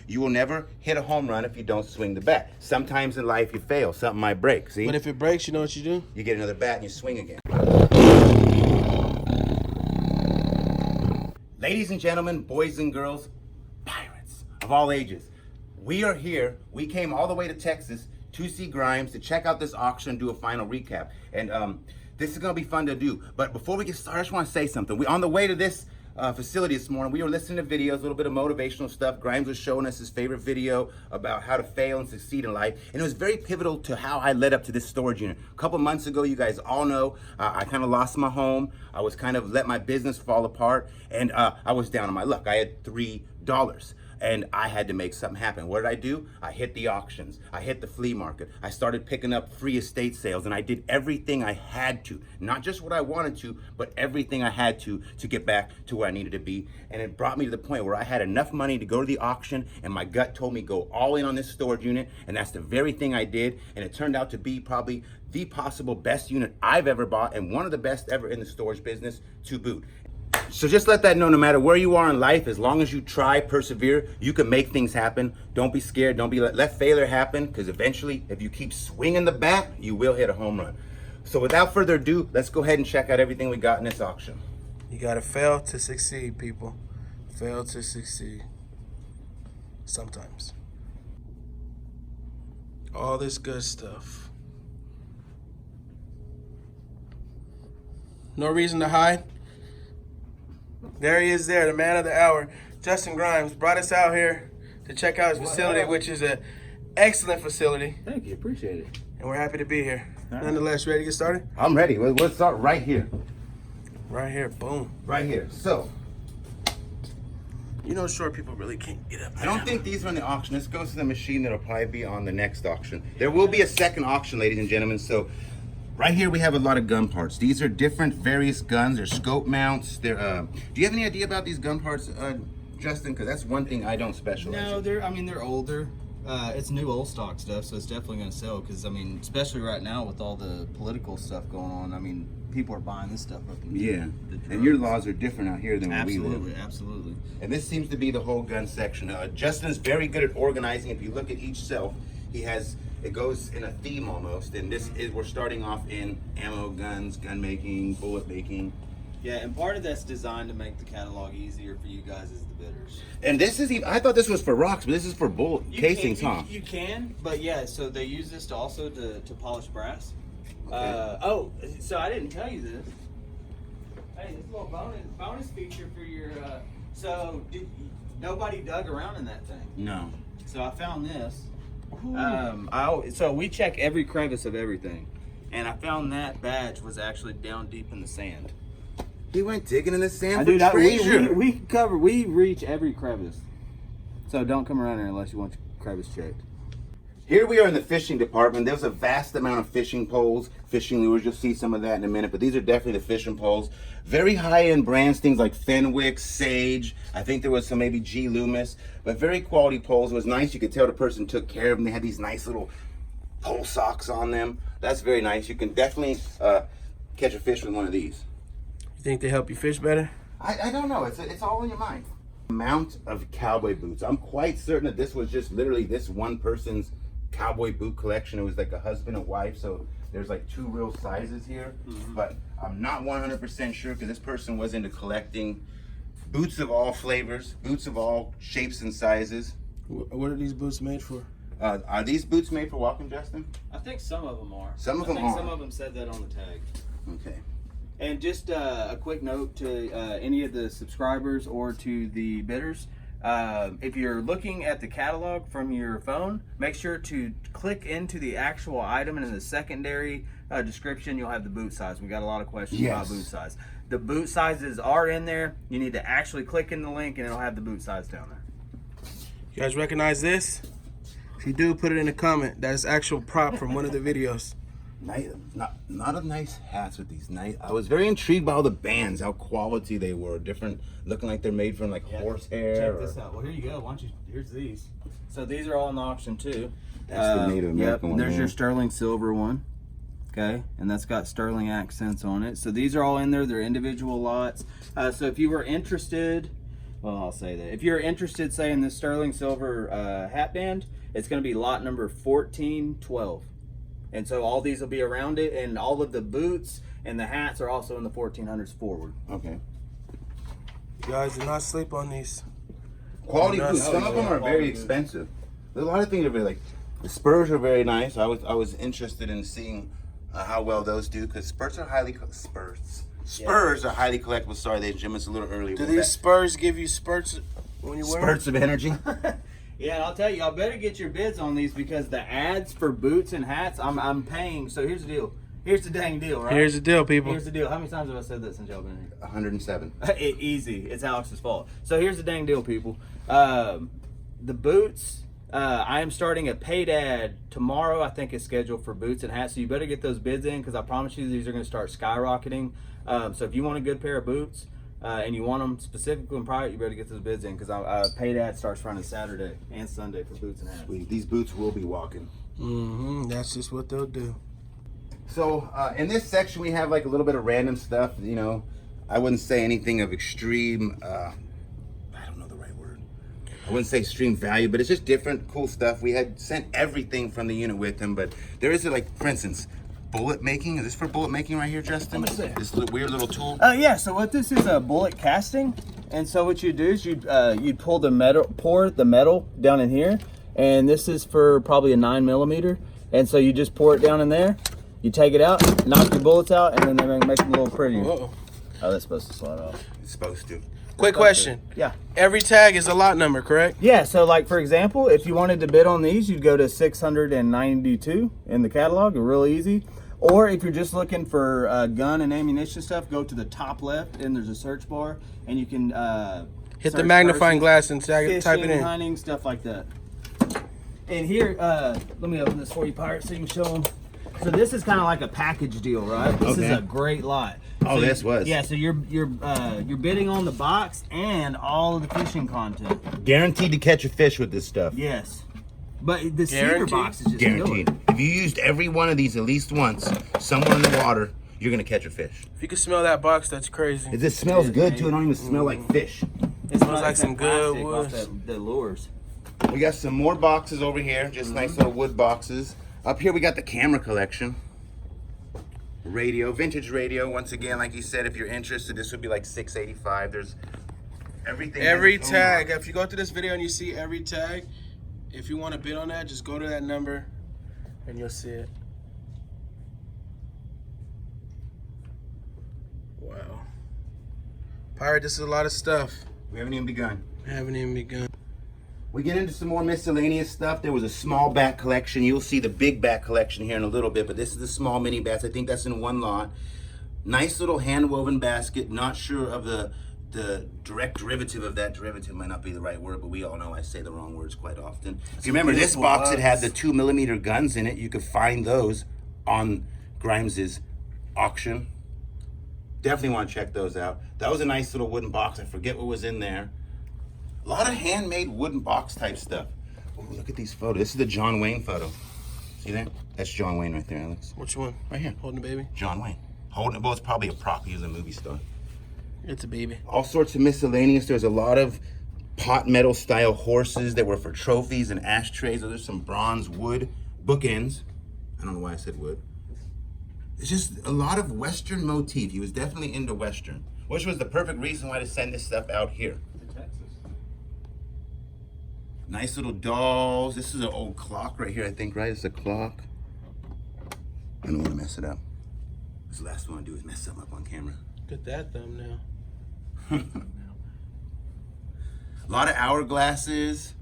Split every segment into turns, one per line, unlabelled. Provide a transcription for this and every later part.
You will never hit a home run if you don't swing the bat. Sometimes in life you fail, something might break, see?
But if it breaks, you know what you do?
You get another bat and you swing again. Ladies and gentlemen, boys and girls, pirates of all ages, we are here. We came all the way to Texas to see Grimes, to check out this auction, do a final recap. And this is gonna be fun to do. But before we get started, I just wanna say something. On the way to this facility this morning, we were listening to videos, a little bit of motivational stuff. Grimes was showing us his favorite video about how to fail and succeed in life. And it was very pivotal to how I led up to this storage unit. A couple months ago, you guys all know, I kind of lost my home. I was kind of let my business fall apart, and I was down on my luck. I had $3. And I had to make something happen. What did I do? I hit the auctions. I hit the flea market. I started picking up free estate sales, and I did everything I had to. Not just what I wanted to, but everything I had to get back to where I needed to be. And it brought me to the point where I had enough money to go to the auction, and my gut told me go all in on this storage unit, and that's the very thing I did. And it turned out to be probably the possible best unit I've ever bought, and one of the best ever in the storage business to boot. So just let that know, no matter where you are in life, as long as you try, persevere, you can make things happen. Don't be scared. Don't be let failure happen, because eventually, if you keep swinging the bat, you will hit a home run. So without further ado, let's go ahead and check out everything we got in this auction.
You gotta fail to succeed, people. Fail to succeed. Sometimes. All this good stuff. No reason to hide. There he is there, the man of the hour. Justin Grimes brought us out here to check out his facility, which is an excellent facility.
Thank you, appreciate it.
And we're happy to be here. Nonetheless, ready to get started?
I'm ready. Let's start right here.
Right here, boom.
Right here. So,
You know, short people really can't get up there.
I don't think these are in the auction. This goes to the machine that'll probably be on the next auction. There will be a second auction, ladies and gentlemen. So, right here we have a lot of gun parts. These are different various guns. They're scope mounts. They're do you have any idea about these gun parts, Justin? Because that's one thing I don't specialize in.
No, they're older. It's new old stock stuff, so it's definitely going to sell. Because especially right now with all the political stuff going on, people are buying this stuff up.
Yeah, and your laws are different out here than where we live.
Absolutely.
And this seems to be the whole gun section. Justin is very good at organizing. If you look at each shelf, it goes in a theme almost, and we're starting off in ammo, guns, gun making, bullet making.
Yeah, and part of that's designed to make the catalog easier for you guys as the bidders.
And this is I thought this was for rocks, but this is for bullet casings, huh?
You can, but yeah, so they use this to polish brass.
Okay.
So I didn't tell you this. Hey, this little bonus feature for your, nobody dug around in that thing.
No.
So I found this. So we check every crevice of everything, and I found that badge was actually down deep in the sand.
He went digging in the sand for treasure.
We reach every crevice. So don't come around here unless you want your crevice checked.
Here we are in the fishing department. There's a vast amount of fishing poles, fishing lures. You'll see some of that in a minute, but these are definitely the fishing poles. Very high-end brands, things like Fenwick, Sage. I think there was some maybe G. Loomis, but very quality poles. It was nice. You could tell the person took care of them. They had these nice little pole socks on them. That's very nice. You can definitely catch a fish with one of these.
You think they help you fish better?
I don't know. It's all in your mind. Amount of cowboy boots. I'm quite certain that this was just literally this one person's cowboy boot collection. It was like a husband and wife, so there's like two real sizes here. But I'm not 100% sure, because this person was into collecting boots of all flavors, boots of all shapes and sizes.
What are these boots made for?
Are these boots made for walking, Justin?
I think some of them are.
Some of them are.
Some of them said that on the tag.
Okay.
And just a quick note to any of the subscribers or to the bidders. If you're looking at the catalog from your phone, make sure to click into the actual item, and in the secondary description, you'll have the boot size. We got a lot of questions about boot size. The boot sizes are in there. You need to actually click in the link, and it'll have the boot size down there.
You guys recognize this? If you do, put it in a comment. That's actual prop from one of the videos.
Nice, not of nice hats with these nice. I was very intrigued by all the bands, how quality they were, different, looking like they're made from like horsehair.
Check this out. Well, here you go. Why don't you? Here's these. So these are all in the auction too.
That's the Native American one.
There's your sterling silver one. Okay, and that's got sterling accents on it. So these are all in there. They're individual lots. So if you were interested Well, I'll say that. If you're interested, say, in this sterling silver hat band, it's going to be lot number 1412. And so all these will be around it, and all of the boots and the hats are also in the 1400s forward.
Okay.
You guys, do not sleep on these.
Quality
No,
boots.
no,
Some of them are very expensive. There's a lot of things that are very like the Spurs are very nice. I was interested in seeing how well those do because Spurs are highly Spurs are highly collectible. Sorry, Jim, it's a little early.
Do these Spurs give you spurts when you wear them?
Spurts of energy?
Yeah, I'll tell you, y'all better get your bids on these because the ads for boots and hats, I'm paying. So here's the deal. Here's the dang deal, right?
Here's the deal, people.
Here's the deal. How many times have I said that since y'all been here?
107.
Easy. It's Alex's fault. So here's the dang deal, people. The boots, I am starting a paid ad tomorrow. I think it's scheduled for boots and hats. So you better get those bids in because I promise you these are going to start skyrocketing. So if you want a good pair of boots and you want them specifically in private, you better get those bids in because paid ad starts running Saturday and Sunday for boots and hats.
Sweet. These boots will be walking.
Mm-hmm. That's just what they'll do.
So in this section we have like a little bit of random stuff. You know, I wouldn't say anything of extreme. I don't know the right word. I wouldn't say extreme value, but it's just different cool stuff. We had sent everything from the unit with him, but there is like, for instance, bullet making. Is this for bullet making right here, Justin?
Let me see.
This little, weird little tool.
Yeah. So what this is a bullet casting, and so what you do is you'd pour the metal down in here, and this is for probably a 9mm, and so you just pour it down in there. You take it out, knock your bullets out, and then they make them a little prettier.
Whoa.
Oh, that's supposed to slide off.
It's supposed to.
Quick question.
Yeah.
Every tag is a lot number, correct?
Yeah, so like for example, if you wanted to bid on these, you'd go to 692 in the catalog, real easy. Or if you're just looking for gun and ammunition stuff, go to the top left and there's a search bar and you can
Hit the
search
magnifying glass and
fishing,
type it in.
hunting, stuff like that. And here, let me open this for you, Pirate, so you can show them. So this is kind of like a package deal, right? This is a great lot.
Oh, this was.
Yeah, so you're bidding on the box and all of the fishing content.
Guaranteed to catch a fish with this stuff.
Yes. But the cedar
Guaranteed?
box is just
Guaranteed.
killer.
If you used every one of these at least once, somewhere in the water, you're gonna catch a fish.
If you can smell that box, that's crazy.
It just smells good too. It don't even smell like fish.
It
smells like some good
wood.
wood.
The lures.
We got some more boxes over here, just nice little wood boxes. Up here we got the camera collection. Radio, vintage radio. Once again, like you said, if you're interested, this would be like $685. There's everything.
Every
has its own
tag.
box.
If you go through this video and you see every tag, if you want to bid on that, just go to that number and you'll see it. Wow. Pirate, this is a lot of stuff.
We haven't even begun.
We haven't even begun.
We get into some more miscellaneous stuff. There was a small bat collection. You'll see the big bat collection here in a little bit, but this is the small mini bats. I think that's in one lot. Nice little hand woven basket. Not sure of the direct derivative of that. Derivative might not be the right word, but we all know I say the wrong words quite often. If you remember this box, it had the 2mm guns in it. You could find those on Grimes's auction. Definitely want to check those out. That was a nice little wooden box. I forget what was in there. A lot of handmade wooden box type stuff. Oh, look at these photos. This is the John Wayne photo. See that? That's John Wayne right there, Alex.
Which one?
Right here.
Holding the baby?
John Wayne. Holding it. Well, it's probably a prop. He was a movie star.
It's a baby.
All sorts of miscellaneous. There's a lot of pot metal style horses that were for trophies and ashtrays. So there's some bronze wood bookends. I don't know why I said wood. It's just a lot of Western motif. He was definitely into Western, which was the perfect reason why to send this stuff out here. Nice little dolls. This is an old clock right here, I think, right? It's a clock. I don't want to mess it up. This is the last thing I want to do is mess something up on camera.
Look at that thumbnail.
A lot of hourglasses.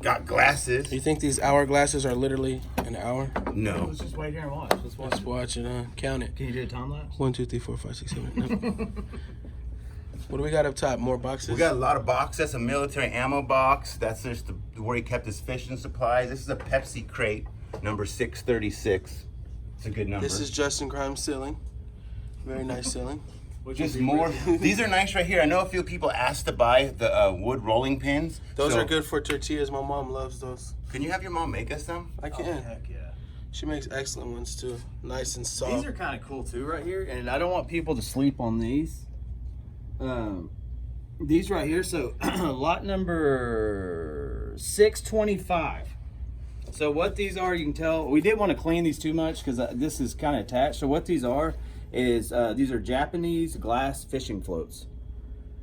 Got glasses.
You think these hourglasses are literally an hour?
No.
Let's just wait here and watch.
Let's watch it. Count it.
Can you do a time lapse?
1, 2, 3, 4, 5, 6, 7. No. What do we got up top? More boxes?
We got a lot of boxes. That's a military ammo box. That's just where he kept his fishing supplies. This is a Pepsi crate, number 636. It's a good number.
This is Justin Grimes ceiling. Very nice ceiling.
Just more. These are nice right here. I know a few people asked to buy the wood rolling pins.
Those
So,
are good for tortillas. My mom loves those.
Can you have your mom make us some?
I can.
Heck yeah.
She makes excellent ones too. Nice and soft.
These are kind of cool too right here, and I don't want people to sleep on these. These right here, so lot number 625. So what these are, you can tell, we didn't want to clean these too much because this is kind of attached. So what these are is, these are Japanese glass fishing floats.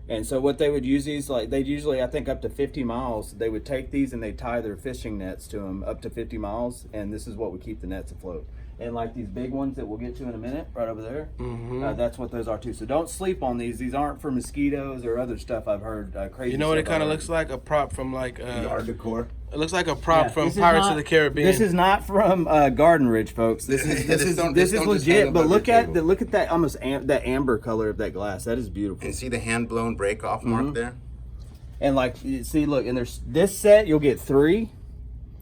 And so what they would use these, like they'd usually, I think up to 50 miles, they would take these and they tie their fishing nets to them up to 50 miles. And this is what would keep the nets afloat. And like these big ones that we'll get to in a minute, right over there, that's what those are too. So don't sleep on these. These aren't for mosquitoes or other stuff I've heard crazy.
You know what it
stuff
kind of
I've
looks like? A prop from like
Yard decor.
it looks like a prop from
this is
Pirates
not-
of the Caribbean.
This is not from Garden Ridge, folks. This is
This don't
this is
just hang
legit. But
above
look
your
at
table.
the look at that almost that amber color of that glass. That is beautiful.
And see the hand blown break off mark there?
And like, you see, look, and there's this set. You'll get 3.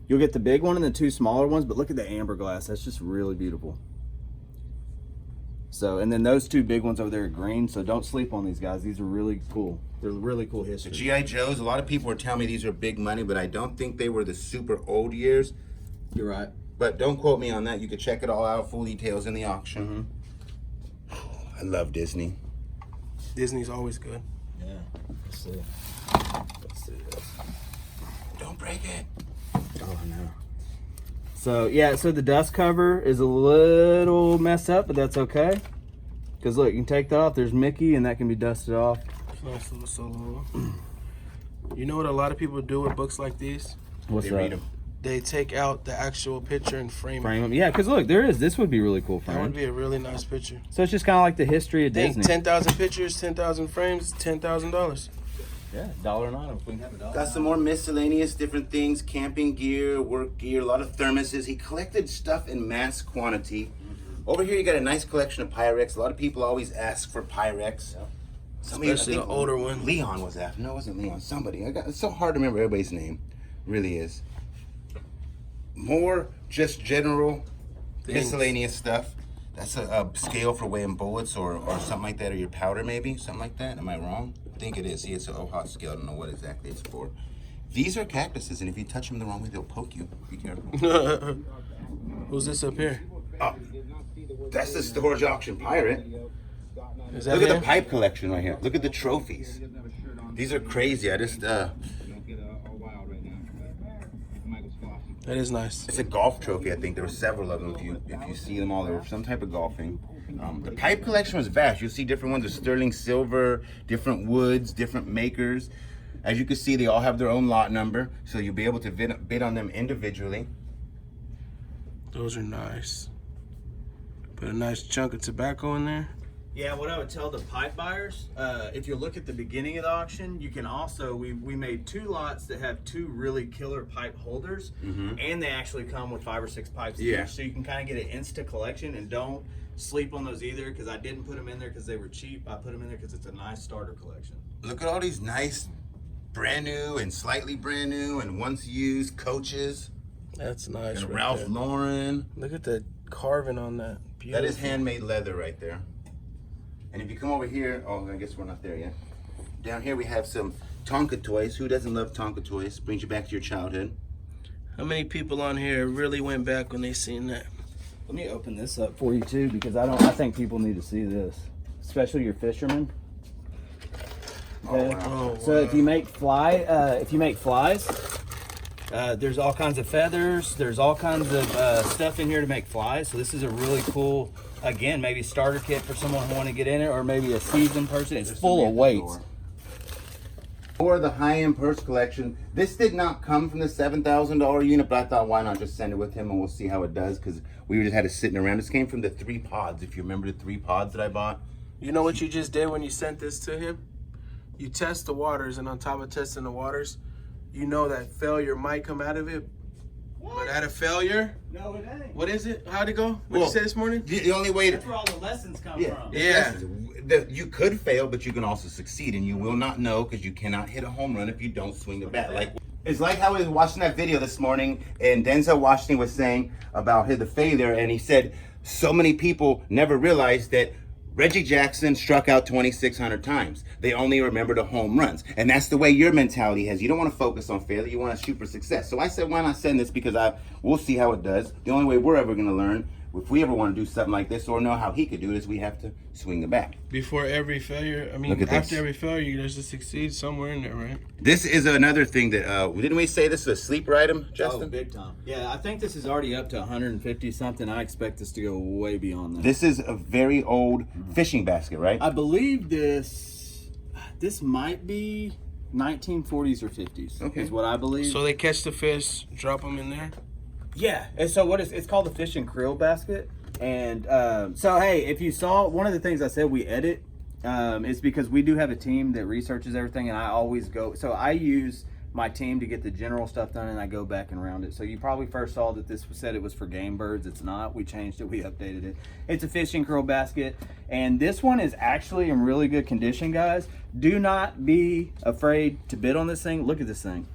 You'll get the big one and the 2 smaller ones. But look at the amber glass. That's just really beautiful. So, and then those 2 big ones over there are green. So don't sleep on these guys. These are really cool. They're really cool
The
history.
G.I. Joes, a lot of people were telling me these are big money, but I don't think they were the super old years.
You're right.
But don't quote me on that. You can check it all out, full details in the auction. I love Disney.
Disney's always good.
Yeah. Let's see. Let's see this.
Don't break it.
Oh no. So yeah, so the dust cover is a little messed up, but that's okay. Cause look, you can take that off. There's Mickey, and that can be dusted off.
Nice little solo. You know what a lot of people do with books like these?
What's
They read them.
They take out the actual picture and frame it.
Frame them. Yeah, cause look, there is. This would be really cool
That would
frame.
be a really nice picture.
So it's just kind of like the history of
Think
Disney.
10,000 pictures, 10,000 frames, $10,000.
Yeah, $1.09 if we can have $1.
Got some more miscellaneous different things, camping gear, work gear, a lot of thermoses. He collected stuff in mass quantity. Over here you got a nice collection of Pyrex. A lot of people always ask for Pyrex. Somebody,
Especially
I think
the older one.
Leon was after. No, it wasn't Leon. Somebody. It's so hard to remember everybody's name. Really is. More just general
Things.
miscellaneous stuff. That's a scale for weighing bullets or something like that, or your powder maybe, something like that. Am I wrong? I think it is. See, it's an OHA scale. I don't know what exactly it's for. These are cactuses, and if you touch them the wrong way, they'll poke you. Be careful.
Who's this up here?
Oh, that's the storage auction pirate.
Is that
Look at
him?
the pipe collection right here. Look at the trophies. These are crazy. I just
That is nice.
it's a golf trophy. I think there were several of them. If you see them all, they were some type of golfing. The pipe collection was vast. You'll see different ones of sterling silver, different woods, different makers. As you can see, they all have their own lot number, so you'll be able to bid on them individually.
Those are nice. Put a nice chunk of tobacco in there.
Yeah, what I would tell the pipe buyers, if you look at the beginning of the auction, you can also, we made 2 lots that have 2 really killer pipe holders, and they actually come with 5 or 6 pipes
Yeah.
each, so you can kind of get an insta collection, and don't sleep on those either, because I didn't put them in there because they were cheap. I put them in there because it's a nice starter collection.
Look at all these nice, brand new and slightly brand new and once used coaches.
That's nice.
And
right
Ralph
there.
Lauren.
Look at the carving on that. Beautiful.
That is handmade leather right there. And if you come over here, oh, I guess we're not there yet. Down here we have some Tonka toys. Who doesn't love Tonka toys? Brings you back to your childhood.
How many people on here really went back when they seen that?
Let me open this up for you too, because I think people need to see this, especially your fishermen. Okay.
Oh,
So if you make flies, there's all kinds of feathers. There's all kinds of stuff in here to make flies. So this is a really cool, again, maybe starter kit for someone who want to get in it, or maybe a seasoned person. It's full of weights.
Or the high-end purse collection. This did not come from the $7,000 unit, but I thought, why not just send it with him and we'll see how it does, because we just had it sitting around. This came from the 3 pods, if you remember the 3 pods that I bought.
You know what you just did when you sent this to him? You test the waters, and on top of testing the waters, you know that failure might come out of it. But at a failure,
No, it ain't.
what is it? How'd it go? What did you say this morning?
The only way to...
That's where all the lessons come
Yeah.
from.
Yeah.
You could fail, but you can also succeed, and you will not know because you cannot hit a home run if you don't swing the bat. Like it's like how I was watching that video this morning, and Denzel Washington was saying about the failure, and he said so many people never realized that Reggie Jackson struck out 2,600 times. They only remember the home runs, and that's the way your mentality has. You don't want to focus on failure; you want to shoot for success. So I said, why not send this? Because we'll see how it does. The only way we're ever going to learn. if we ever want to do something like this or know how he could do this, we have to swing the bat.
Before every failure, I mean,
Look at
after
this.
every failure, there's a succeed somewhere in there, right?
This is another thing that, didn't we say this is a sleeper item, Justin?
Oh, big time. Yeah, I think this is already up to 150 something. I expect this to go way beyond that.
This is a very old fishing basket, right?
I believe this might be 1940s or 50s.
Okay.
Is what I believe.
So they catch the fish, drop them in there.
Yeah, and so it's called the fish and krill basket. And so hey, if you saw, one of the things I said we edit is because we do have a team that researches everything, and I always go. So I use my team to get the general stuff done, and I go back and round it. So you probably first saw that this said it was for game birds. It's not. We changed it. We updated it. It's a fish and krill basket, and this one is actually in really good condition, guys. Do not be afraid to bid on this thing. Look at this thing.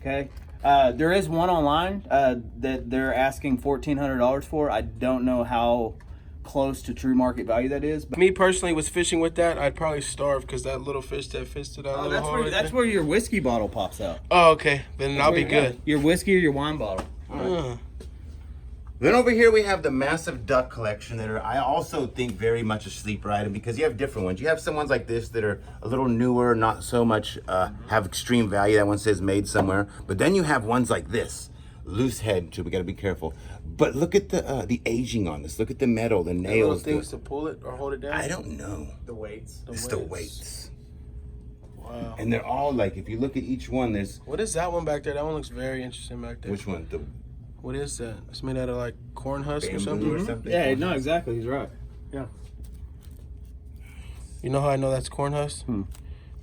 Okay. There is one online that they're asking $1,400 for. I don't know how close to true market value that is. But
Me personally was fishing with that. I'd probably starve because that little fish that fished to that little hole right
that's
there.
where your whiskey bottle pops out.
Oh, okay. Then I'll be
Yeah,
good.
your whiskey or your wine bottle.
Then over here we have the massive duck collection that are, I also think, very much a sleeper item because you have different ones. You have some ones like this that are a little newer, not so much have extreme value. That one says made somewhere. But then you have ones like this, loose head, so we got to be careful. But look at the aging on this. Look at the metal, the
Little
nails.
things to pull it or hold it down.
I don't know.
The weights.
It's the weights.
Wow.
And they're all like, if you look at each one, there's,
What is that one back there? That one looks very interesting back there.
which one? The
What is that? It's made out of like corn husk or
bamboo
something.
or something?
Yeah, no, exactly. He's right. Yeah.
You know how I know that's corn husk?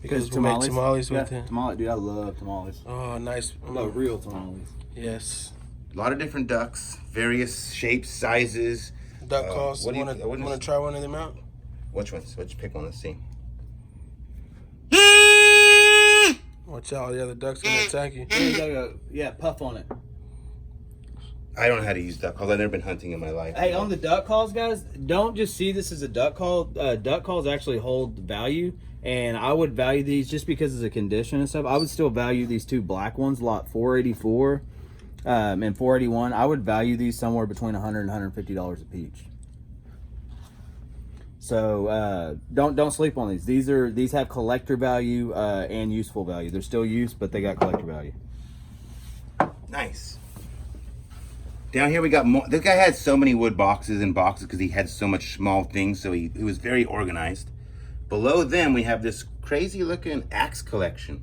Because we make tamales with it.
Tamales, dude, I love tamales.
Oh, nice.
I love real tamales.
Yes.
A lot of different ducks, various shapes, sizes.
Duck calls.
what do you-
Want
what is-
to try one of them out?
Which ones? Let's pick one and see.
Watch out, the other duck's gonna attack you.
Yeah, puff on it.
I don't know how to use duck calls. I've never been hunting in my life.
Hey, on the duck calls, guys, don't just see this as a duck call. Duck calls actually hold value, and I would value these just because of the condition and stuff. I would still value these two black ones, lot 484 and 481. I would value these somewhere between $100 and $150 a piece. So don't sleep on these. These have collector value and useful value. They're still used, but they got collector value.
Nice. Down here we got more. This guy had so many wood boxes and boxes because he had so much small things, so he was very organized. Below them we have this crazy looking axe collection.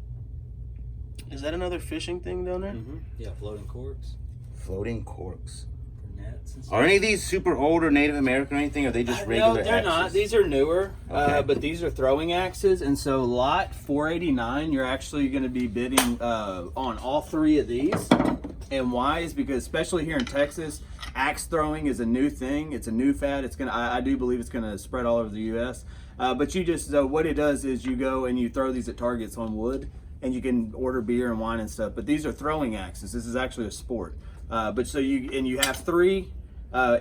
Is that another fishing thing down there?
Yeah, floating corks
Floating corks.
for nets and stuff.
Are any of these super old or Native American or anything? Or are they just regular
No, they're
axes?
not. These are newer,
Okay.
but these are throwing axes. And so lot 489, you're actually going to be bidding on all three of these. And why is because, especially here in Texas, axe throwing is a new thing. It's a new fad. It's gonna. I do believe it's gonna spread all over the U.S. But you just what it does is you go and you throw these at targets on wood, and you can order beer and wine and stuff. But these are throwing axes. This is actually a sport. But so you have three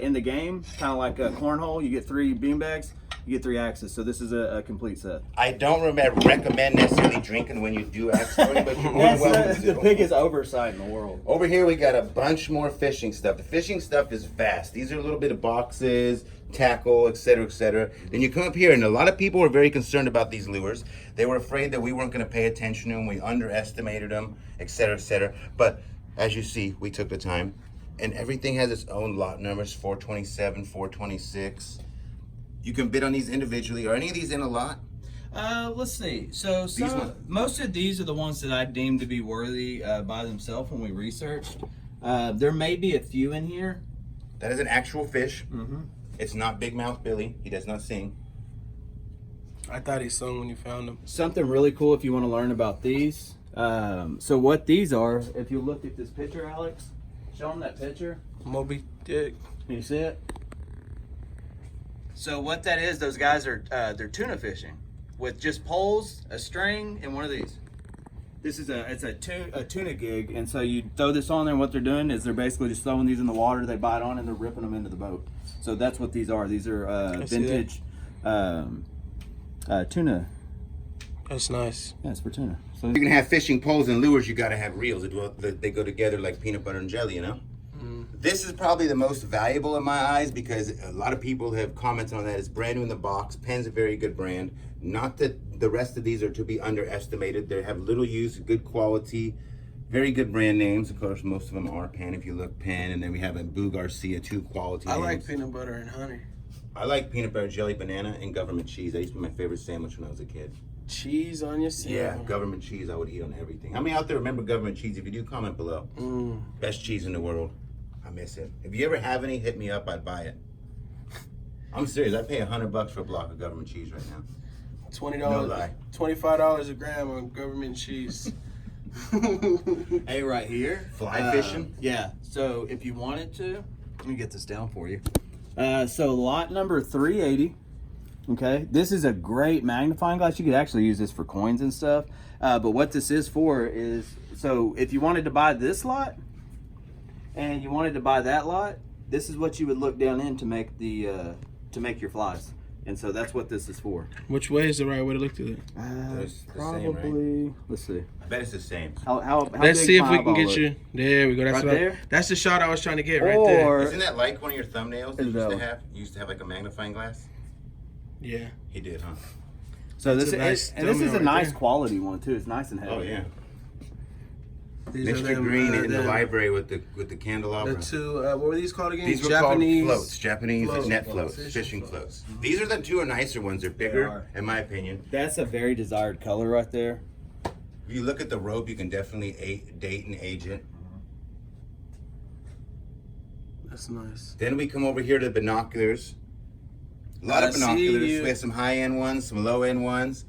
in the game, kind of like a cornhole. You get three beanbags, you get three axes. So this is a complete set.
I don't recommend necessarily drinking when you do axe throwing, but you're more than
That's
welcome to
the
do.
biggest oversight in the world.
Over here we got a bunch more fishing stuff. The fishing stuff is vast. These are a little bit of boxes, tackle, etc., etc. Then you come up here, and a lot of people were very concerned about these lures. They were afraid that we weren't going to pay attention to them. We underestimated them, etc., etc. But as you see, we took the time, and everything has its own lot numbers: 427, 426. You can bid on these individually. Are any of these in a lot?
Let's see. So most of these are the ones that I deemed to be worthy by themselves when we researched. There may be a few in here.
That is an actual fish. It's not Big Mouth Billy. He does not sing.
I thought he sung when you found him.
Something really cool if you want to learn about these. So what these are, if you look at this picture, Alex, show them that picture.
Moby Dick.
Can you see it? So what that is, those guys are they're tuna fishing with just poles, a string, and one of these. This is a tuna gig, and so you throw this on there, and what they're doing is they're basically just throwing these in the water. They bite on, and they're ripping them into the boat. So that's what these are. These are vintage tuna.
That's nice.
Yeah, it's for tuna. So
You can have fishing poles and lures. You got to have reels. They go together like peanut butter and jelly, you know. This is probably the most valuable in my eyes because a lot of people have commented on that. It's brand new in the box. Pen's a very good brand. Not that the rest of these are to be underestimated. They have little use, good quality, very good brand names. Of course, most of them are Pen. If you look, Pen, and then we have a Boo Garcia, 2 quality names.
I like peanut butter and honey.
I like peanut butter jelly, banana, and government cheese. That used to be my favorite sandwich when I was a kid.
Cheese on your sandwich.
Yeah, government cheese I would eat on everything. How many out there remember government cheese? If you do, comment below. Best cheese in the world. I miss it. If you ever have any, hit me up. I'd buy it. I'm serious. I pay $100 for a block of government cheese right now.
$20.
No lie.
$25 a gram on government cheese.
Hey, right here.
Fly fishing?
Yeah. So if you wanted to, let me get this down for you. So lot number 380. Okay. This is a great magnifying glass. You could actually use this for coins and stuff. But what this is for is, so if you wanted to buy this lot and you wanted to buy that lot, this is what you would look down in to make the to make your flies. And so that's what this is for.
Which way is the right way to look through it?
It's the
Probably.
same, right?
Let's see.
I bet it's the same.
How
Let's
big
see if we
my
can get
eyeball
you. There we go. That's
Right
what
there?
that's the shot I was trying to get right there.
Or
Isn't that like one of your thumbnails that you
Is
used to
that-
have? You used to have like a magnifying glass?
Yeah.
He did, huh?
so
That's
this
a nice
and this is a
thumbnail right
nice
there.
quality one too. It's nice and heavy.
Oh, yeah.
These are
Mr.
them,
Green in the
them-
library with the candelabra.
The two, what were these called again?
These were
Japanese
called floats, Japanese
floats.
net floats,
Fishing
fishing
floats.
floats. These are the 2 nicer ones. They're bigger,
are.
in my opinion.
That's a very desired color right there.
If you look at the rope, you can definitely date and age it.
That's nice.
Then we come over here to the binoculars. A lot
I
of
see
binoculars.
you.
We have some high-end ones, some low-end ones.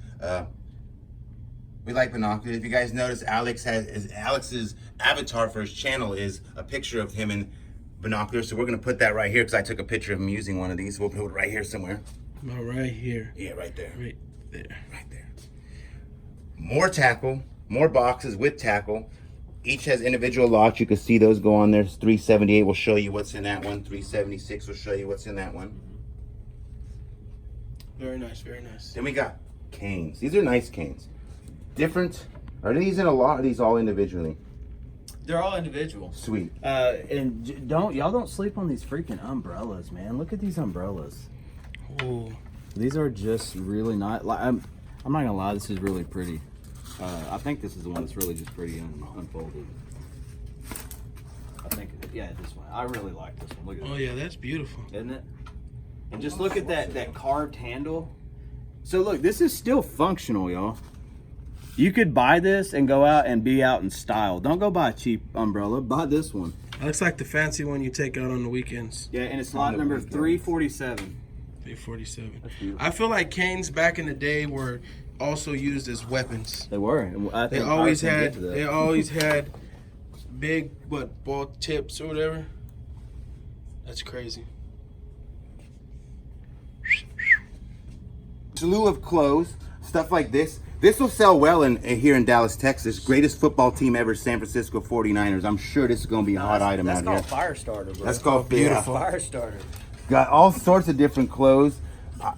We like binoculars. If you guys notice, Alex's avatar for his channel is a picture of him in binoculars. So we're gonna put that right here because I took a picture of him using one of these. We'll put it right here somewhere.
About right here.
Yeah, right there.
Right there.
Right there. More tackle, more boxes with tackle. Each has individual locks. You can see those go on there. 378 will show you what's in that one. 376 will show you what's in that one.
Very nice, very nice.
Then we got canes. These are nice canes. Different. Are these in a lot? Or are these all individually?
They're all individual.
Sweet.
And y'all don't sleep on these freaking umbrellas, man. Look at these umbrellas.
Ooh.
These are just really nice. Like, I'm not gonna lie, this is really pretty. I think this is the one that's really just pretty unfolded. I think, yeah, this one. I really like this one. Look at
Oh
that,
yeah, that's beautiful.
isn't it? And just look at that carved handle. So look, this is still functional, y'all. You could buy this and go out and be out in style. Don't go buy a cheap umbrella. Buy this one.
That looks like the fancy one you take out on the weekends.
Yeah, and it's lot number 347.
347.
beautiful.
I feel like canes back in the day were also used as weapons.
They were. And I
They
think
always
ours can
had
get to that.
they always had big ball tips or whatever. That's crazy.
Slew of clothes, stuff like this. This will sell well here in Dallas, Texas. Greatest football team ever, San Francisco 49ers. I'm sure this is going to be a hot item
That's
out
called
here.
fire starter, bro.
That's called
beautiful.
Fire starter.
Got all sorts of different clothes.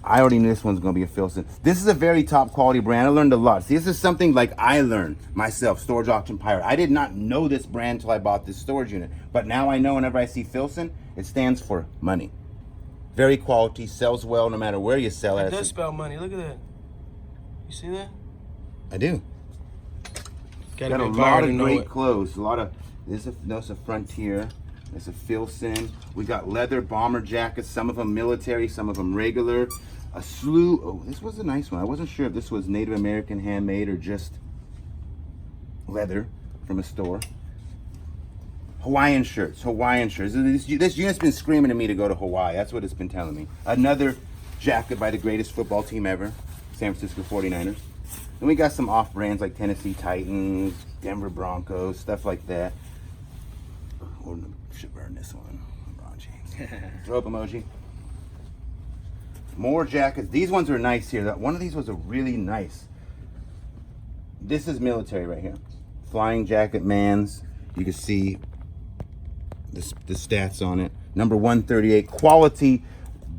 I already knew this one's going to be a Filson. This is a very top quality brand. I learned a lot. See, this is something like I learned myself, Storage Auction Pirate. I did not know this brand until I bought this storage unit. But now I know whenever I see Filson, it stands for money. Very quality, sells well no matter where you sell
It
it.
does spell money. Look at that. You see that?
I do.
Gotta
Got a
be
lot
buyer to
of
know
great
it.
clothes. A lot of that's a Frontier. There's a Filson. We got leather bomber jackets. Some of them military, some of them regular. A slew. Oh, this was a nice one. I wasn't sure if this was Native American handmade or just leather from a store. Hawaiian shirts. Hawaiian shirts. This unit's been screaming at me to go to Hawaii. That's what it's been telling me. Another jacket by the greatest football team ever, San Francisco 49ers. Then we got some off brands like Tennessee Titans, Denver Broncos, stuff like that. Or should burn this one. LeBron James. Throw up emoji. More jackets. These ones are nice here. One of these was a really nice. This is military right here. Flying jacket Mans. You can see the stats on it. Number 138. Quality.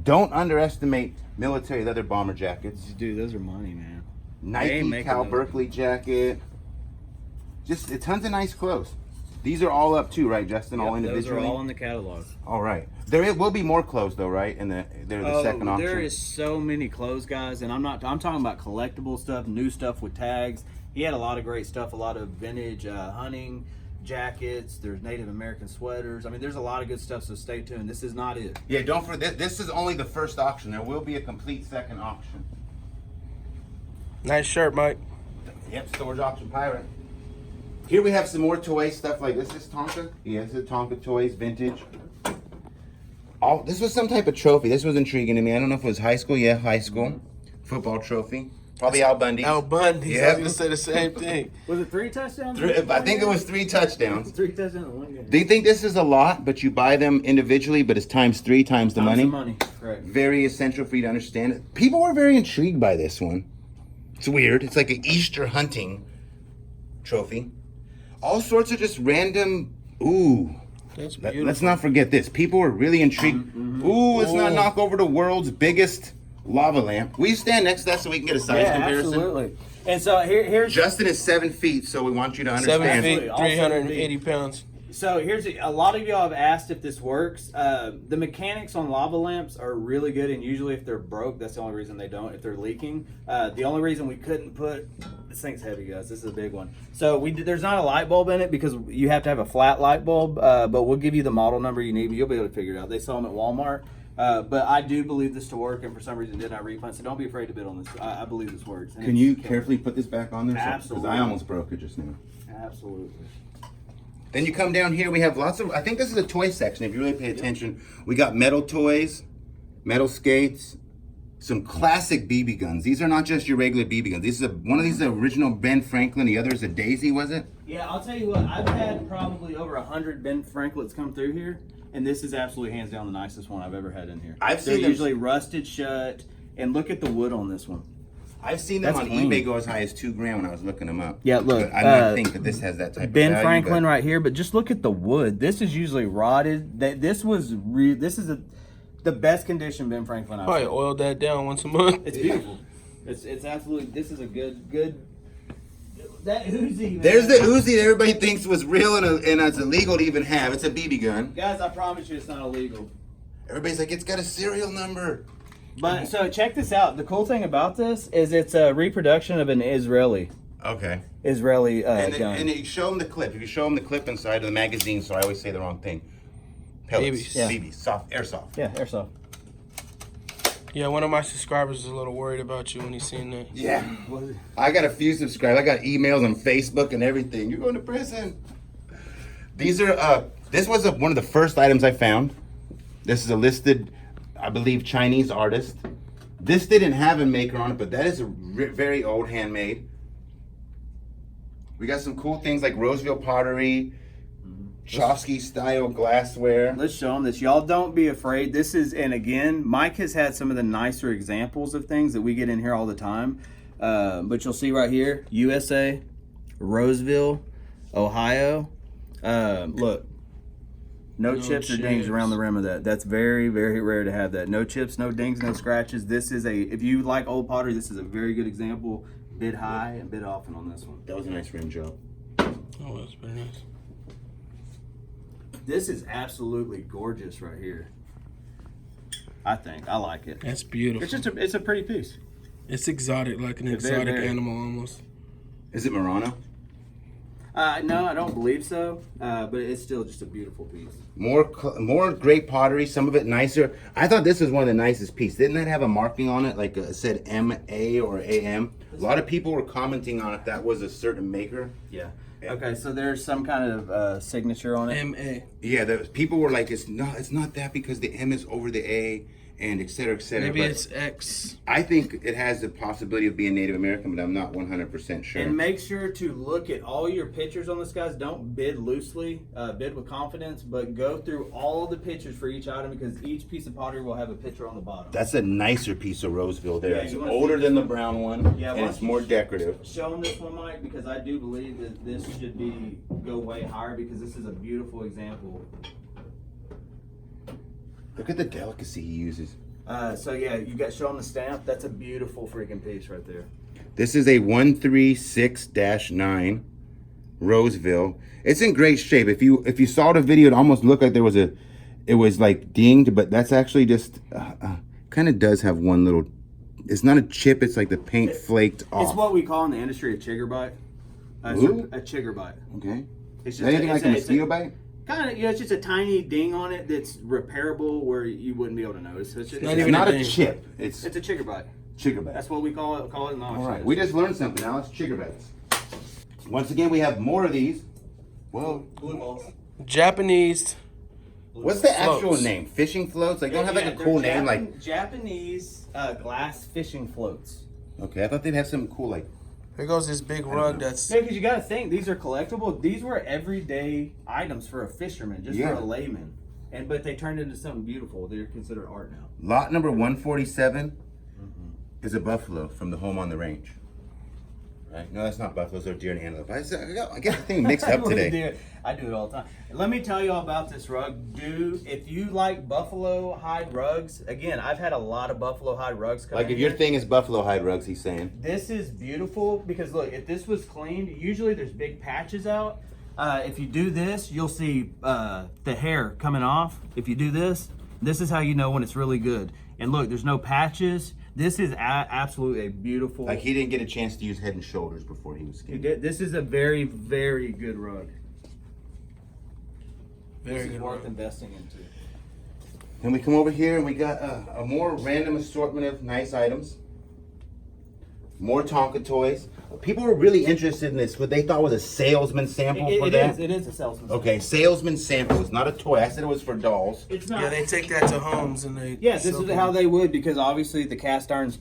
Don't underestimate military leather bomber jackets.
Dude, those are money, man. They ain't
Nike
making
Cal
those.
Berkeley jacket. Just tons of nice clothes. These are all up too, right, Justin? All
Those
individually?
are all in the catalog.
All right. Will be more clothes though, right? In the second auction.
There is so many clothes, guys, and I'm talking about collectible stuff, new stuff with tags. He had a lot of great stuff, a lot of vintage hunting jackets. There's Native American sweaters. I mean, there's a lot of good stuff, so stay tuned. This is not it.
Yeah, don't forget, this is only the first auction. There will be a complete second auction.
Nice shirt, Mike.
Yep, Storage Auction Pirate. Here we have some more toy stuff like this. Is Tonka? Yeah, this is Tonka toys, vintage. This was some type of trophy. This was intriguing to me. I don't know if it was high school. Yeah, high school. Football trophy. Probably Al Bundy.
Al Bundy.
Yeah.
I was going to say the same thing.
Was it 3 touchdowns?
I think it was 3 touchdowns.
3 touchdowns in one game.
Do you think this is a lot, but you buy them individually, but it's times 3 times the money?
Correct.
Very essential for you to understand it. People were very intrigued by this one. It's weird. It's like an Easter hunting trophy. All sorts of just random. Ooh.
That's beautiful.
Let's not forget this. People were really intrigued. Ooh, let's not knock over the world's biggest lava lamp. Will you stand next to that so we can get a size comparison?
Absolutely. And so here's
Justin is 7 feet, so we want you to
7
understand.
feet, 380 pounds.
So here's a lot of y'all have asked if this works. The mechanics on lava lamps are really good, and usually if they're broke, that's the only reason they don't. If they're leaking, the only reason we couldn't put this thing's heavy, guys. This is a big one. So there's not a light bulb in it because you have to have a flat light bulb. But we'll give you the model number you need. But you'll be able to figure it out. They sell them at Walmart. But I do believe this to work, and for some reason did not refund. So don't be afraid to bid on this. I believe this works. And
Can you carefully put this back on there?
Absolutely.
Because I almost broke it just now.
Absolutely.
Then you come down here, we have lots of, I think this is a toy section. If you really pay attention, we got metal toys, metal skates, some classic BB guns. These are not just your regular BB guns. One of these is the original Ben Franklin. The other is a Daisy, was it?
Yeah, I'll tell you what. I've had probably over 100 Ben Franklins come through here, and this is absolutely hands down the nicest one I've ever had in here.
I've
They're
seen them
usually rusted shut, and look at the wood on this one.
I've seen them
That's
on
clean.
eBay go as high as $2,000 when I was looking them up.
Yeah, look,
But I don't think that this has that type
Ben
of value.
Franklin right here, but just look at the wood. This is usually rotted. This is the best condition Ben Franklin I've
Probably
seen.
oil that down once a month.
It's beautiful. It's absolutely. This is a good. That Uzi. Man.
There's the Uzi that everybody thinks was real and it's illegal to even have. It's a BB gun.
Guys, I promise you, it's not illegal.
Everybody's like, it's got a serial number.
But so check this out. The cool thing about this is it's a reproduction of an Israeli
Okay.
gun.
And you show them the clip. If you show them the clip inside of the magazine, so I always say the wrong thing. Pellets.
BBs.
Yeah.
BBs. Soft, airsoft.
Yeah, airsoft.
Yeah, one of my subscribers is a little worried about you when he's seen that.
Yeah. I got a few subscribers. I got emails on Facebook and everything. You're going to prison. These are, this was one of the first items I found. This is a listed, I believe, Chinese artist. This didn't have a maker on it, but that is a very old handmade. We got some cool things like Roseville pottery, Chosky style glassware.
Let's show them this. Y'all don't be afraid. This is, and again, Mike has had some of the nicer examples of things that we get in here all the time. But you'll see right here, USA, Roseville, Ohio. Look, no chips or dings around the rim of that. That's very, very rare to have that. No chips, no dings, no scratches. This is if you like old pottery, this is a very good example. Bid high and bid often on this one.
That was a nice rim job.
Oh, that's very nice.
This is absolutely gorgeous right here. I think. I like it.
That's beautiful.
It's just it's a pretty piece.
It's exotic, like an
It's
exotic
very.
animal almost.
Is it Murano?
No, I don't believe so. But it's still just a beautiful piece.
More great pottery, some of it nicer. I thought this was one of the nicest pieces. Didn't that have a marking on it, like it said MA or AM? A lot of people were commenting on if that was a certain maker.
Yeah. Okay, so there's some kind of signature on it.
M.A.
Yeah, people were like, it's not that because the M is over the A, and et cetera, et cetera.
Maybe
But
it's X.
I think it has the possibility of being Native American, but I'm not 100% sure.
And make sure to look at all your pictures on this, guys. Don't bid loosely, bid with confidence, but go through all the pictures for each item because each piece of pottery will have a picture on the bottom.
That's a nicer piece of Roseville there.
Yeah,
It's
you wanna
older
see
than the brown one,
Yeah,
and
why
it's
don't
more
you
decorative.
Show them this one, Mike, because I do believe that this should go way higher because this is a beautiful example.
Look at the delicacy he uses.
So yeah, you got show them the stamp. That's a beautiful freaking piece right there.
This is a 136-9 Roseville. It's in great shape. If you saw the video, it almost looked like it was like dinged, but that's actually just kind of does have one little. It's not a chip. It's like the paint flaked off.
It's what we call in the industry a chigger bite. A chigger bite.
Okay.
It's
Is anything like a mosquito bite?
Kind of, yeah. It's just a tiny ding on it that's repairable where you wouldn't be able to notice. It's
Not a chip. It's
a chigger bite.
chigger bite.
That's what we call it. In the
All right. We just learned something, Alex. Chigger bites. Once again, we have more of these. Whoa.
Blue balls.
Japanese.
What's the actual
Floats.
name? Fishing floats? Like, don't have like a cool name like.
Japanese glass fishing floats.
Okay, I thought they'd have something cool like.
Here goes this big rug that's.
Yeah, because you got to think these are collectible. These were everyday items for a fisherman, just for a layman, but they turned into something beautiful. They're considered art now.
Lot number 147 is a buffalo from the home on the range. Right? No, that's not buffaloes. They're deer and antelope. I get the thing mixed up today.
I do it all the time. Let me tell you all about this rug. If you like buffalo hide rugs, again, I've had a lot of buffalo hide rugs come
Like
in
if your
here.
thing is buffalo hide rugs, he's saying.
This is beautiful because look, if this was cleaned, usually there's big patches out. If you do this, you'll see the hair coming off. If you do this, this is how you know when it's really good. And look, there's no patches. This is absolutely a beautiful.
Like he didn't get a chance to use Head and Shoulders before he was skinned.
This is a very, very good rug.
Very
This is
good
worth
rug.
investing into.
Then we come over here and we got a more random assortment of nice items. More Tonka toys. People were really interested in this. What they thought was a salesman sample for that.
It is a salesman.
Okay, salesman sample. It's not a toy. I said it was for dolls.
It's not.
Yeah, they take that to homes and they.
Yeah, this
sell
is
them.
how they would, because obviously the cast iron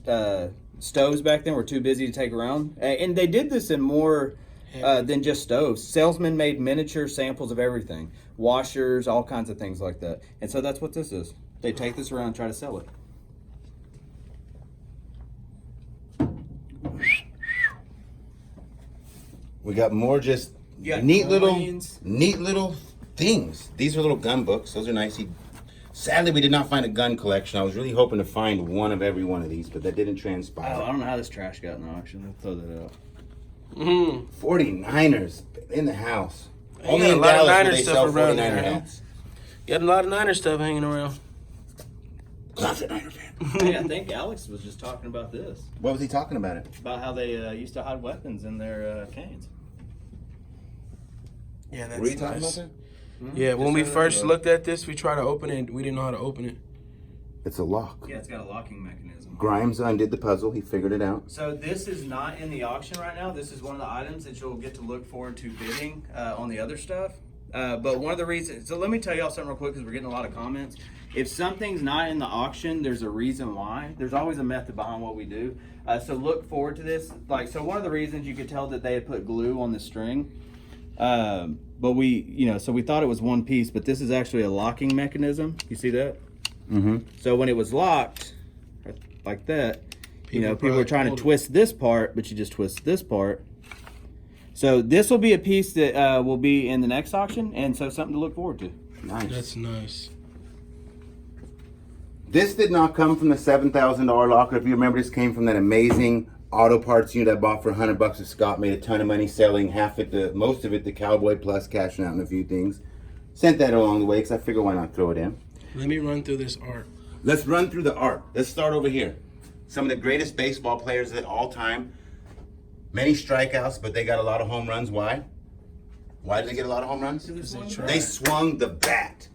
stoves back then were too busy to take around. And they did this in more than just stoves. Salesmen made miniature samples of everything. Washers, all kinds of things like that. And so that's what this is. They take this around and try to sell it.
We got more just
You got
neat
coins.
little things. These are little gun books. Those are nice. Sadly, we did not find a gun collection. I was really hoping to find one of every one of these, but that didn't transpire.
I don't know how this trash got in the auction. I'll throw that out.
49ers in the house.
You
Only
got a
in
lot of
Dallas where
Niner
they
stuff
sell
around
49er
here, huh?
hats.
You got a lot of Niner stuff hanging around.
Classic Niner fan.
Hey, I think Alex was just talking about this.
What was he talking about it?
About how they used to hide weapons in their canes.
Yeah, that's
Were you talking
nice.
about that?
Yeah, when
Just
we
so
first
that-
looked at this, we tried to open it. We didn't know how to open it.
It's a lock.
Yeah, it's got a locking mechanism.
Grimes undid the puzzle. He figured it out.
So this is not in the auction right now. This is one of the items that you'll get to look forward to bidding on the other stuff. But one of the reasons, so let me tell y'all something real quick because we're getting a lot of comments. If something's not in the auction, there's a reason why. There's always a method behind what we do. So look forward to this. So one of the reasons you could tell that they had put glue on the string. But so we thought it was one piece, but this is actually a locking mechanism. You see that?
Mm-hmm.
So when it was locked, like that, people were
probably
trying to
pulled it.
twist this part, but you just twist this part. So this will be a piece that will be in the next auction, and so something to look forward to.
Nice.
That's nice.
This did not come from the $7,000 locker. If you remember, this came from that amazing auto parts unit I bought for $100 at Scott. Made a ton of money selling most of it to Cowboy Plus, cashing out on a few things. Sent that along the way because I figure why not throw it in.
Let me run through this art.
Let's run through the art. Let's start over here. Some of the greatest baseball players of all time. Many strikeouts, but they got a lot of home runs. Why? Why did they get a lot of home runs? They swung the bat.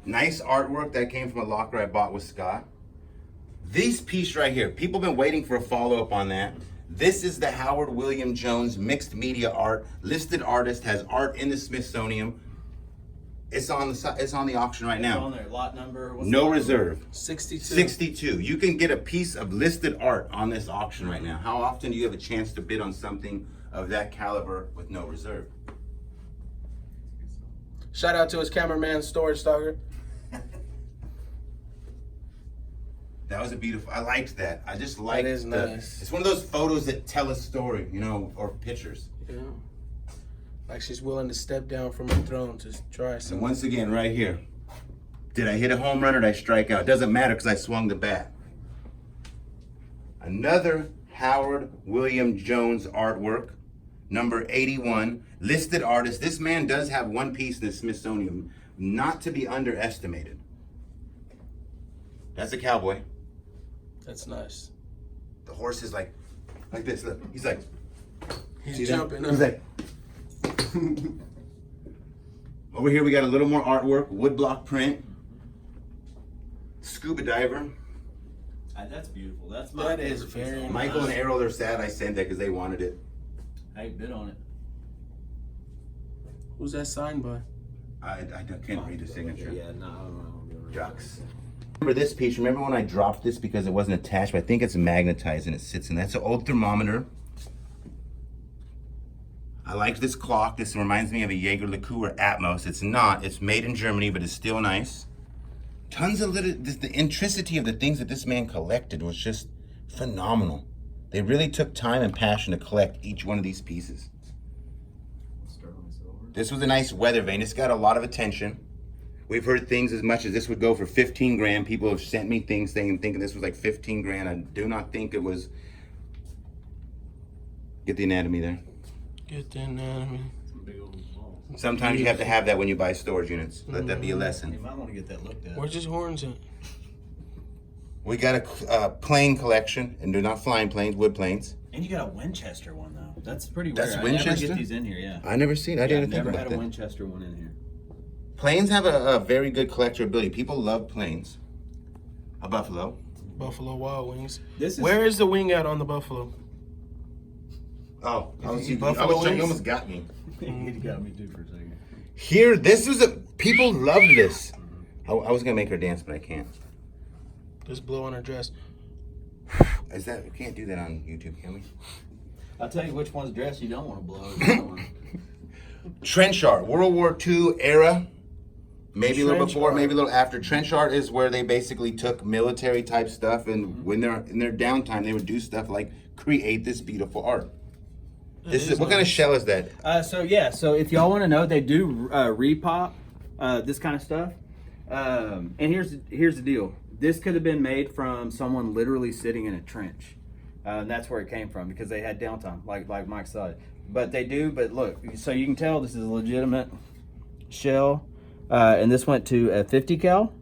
Nice artwork that came from a locker I bought with Scott. This piece right here, people have been waiting for a follow-up on that. This is the Howard William Jones mixed media art. Listed artist, has art in the Smithsonian. It's on the auction right now.
On there, lot number. what's
No
the lot
reserve.
62.
62. You can get a piece of listed art on this auction right now. How often do you have a chance to bid on something of that caliber with no reserve?
Shout out to his cameraman, Storage Stalker.
That was a beautiful. I liked that. I just liked.
That is nice.
It's one of those photos that tell a story, or pictures.
Yeah. Like she's willing to step down from her throne to try
And
something.
once again, right here, did I hit a home run or did I strike out? Doesn't matter because I swung the bat. Another Howard William Jones artwork. number 81, listed artist. This man does have one piece in the Smithsonian, not to be underestimated. That's a cowboy.
That's nice.
The horse is like this. Look, he's like,
He's jumping.
he's like. Over here we got a little more artwork, woodblock print, scuba diver.
That's beautiful.
That is very nice.
Michael and Errol, they're sad I sent that because they wanted it.
I bid on it.
Who's that signed by?
I can't read the signature.
Yeah, no, I don't know.
Ducks. Remember this piece? Remember when I dropped this because it wasn't attached? But I think it's magnetized and it sits in. That's an old thermometer. I like this clock. This reminds me of a Jaeger LeCoultre Atmos. It's not. It's made in Germany, but it's still nice. Tons of the intricity of the things that this man collected was just phenomenal. They really took time and passion to collect each one of these pieces. This was a nice weather vane. It's got a lot of attention. We've heard things as much as this would go for 15 grand. People have sent me things thinking this was like 15 grand. I do not think it was. Get the anatomy there.
Get the anatomy.
Sometimes you have to have that when you buy storage units. Let that be a lesson.
You might want to get that looked at.
Where's his horns at?
We got a plane collection, and they're not flying planes, wood planes.
And you got a Winchester one though. That's pretty rare.
That's
I
Winchester?
never get these in here. Yeah.
I never seen. I didn't think
never
about
had a
that.
Winchester one in here.
Planes have a very good collectorability. People love planes. A Buffalo.
Buffalo Wild Wings.
This is
Where is the wing at on the Buffalo?
Oh,
you Buffalo
you
wings?
almost got me.
You got me too for a second.
Here, this was people loved this. I was gonna make her dance, but I can't.
Just blow on her dress.
Is that, we can't do that on YouTube, can we?
I'll tell you which one's dress you don't want to blow.
Trench art, World War II era. Maybe a little
Trench
before,
art.
maybe a little after. Trench art is where they basically took military type stuff, and when they're in their downtime, they would do stuff like create this beautiful art. This is what kind of shell is that?
So if y'all want to know, they do repop this kind of stuff. And here's the deal. This could have been made from someone literally sitting in a trench. And that's where it came from because they had downtime, like Mike said. But they do. But look, so you can tell this is a legitimate shell. And this went to a 50 cal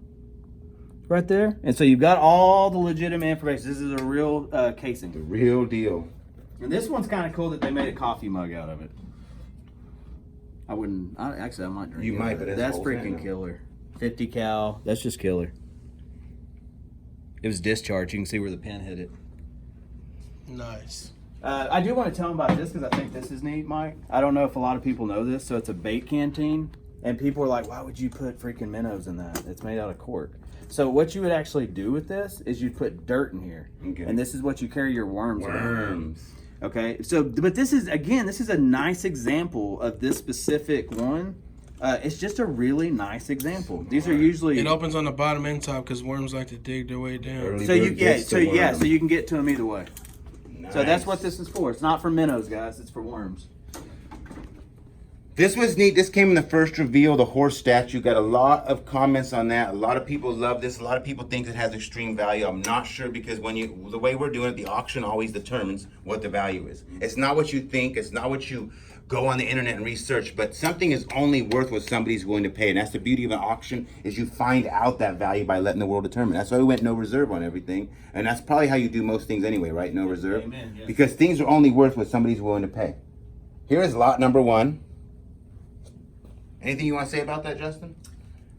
right there. And so you've got all the legitimate information. This is a real casing.
The real deal.
And this one's kind of cool that they made a coffee mug out of it. I might drink it.
You might, but
that's
whole
freaking
thing, though.
killer. 50 cal. That's just killer. It was discharged. You can see where the pin hit it.
Nice.
I do want to tell them about this because I think this is neat, Mike. I don't know if a lot of people know this. So it's a bait canteen. And people are like, why would you put freaking minnows in that? It's made out of cork. So what you would actually do with this is you'd put dirt in here.
Okay.
And this is what you carry your worms in.
Worms.
Okay, so, but this is a nice example of this specific one. It's just a really nice example. These are usually...
It opens on the bottom and top because worms like to dig their way down.
Early
So you
bird gets
so
the worm.
so you can get to them either way. So that's
Nice.
what this is for. It's not for minnows, guys. It's for worms.
This was neat. This came in the first reveal, the horse statue. Got a lot of comments on that. A lot of people love this. A lot of people think it has extreme value. I'm not sure because the way we're doing it, the auction always determines what the value is. It's not what you think. It's not what you go on the internet and research, but something is only worth what somebody's willing to pay. And that's the beauty of an auction is you find out that value by letting the world determine. That's why we went no reserve on everything. And that's probably how you do most things anyway, right? No reserve.
Amen, yes.
Because things are only worth what somebody's willing to pay. Here is lot number 1. Anything you want to say about that, Justin?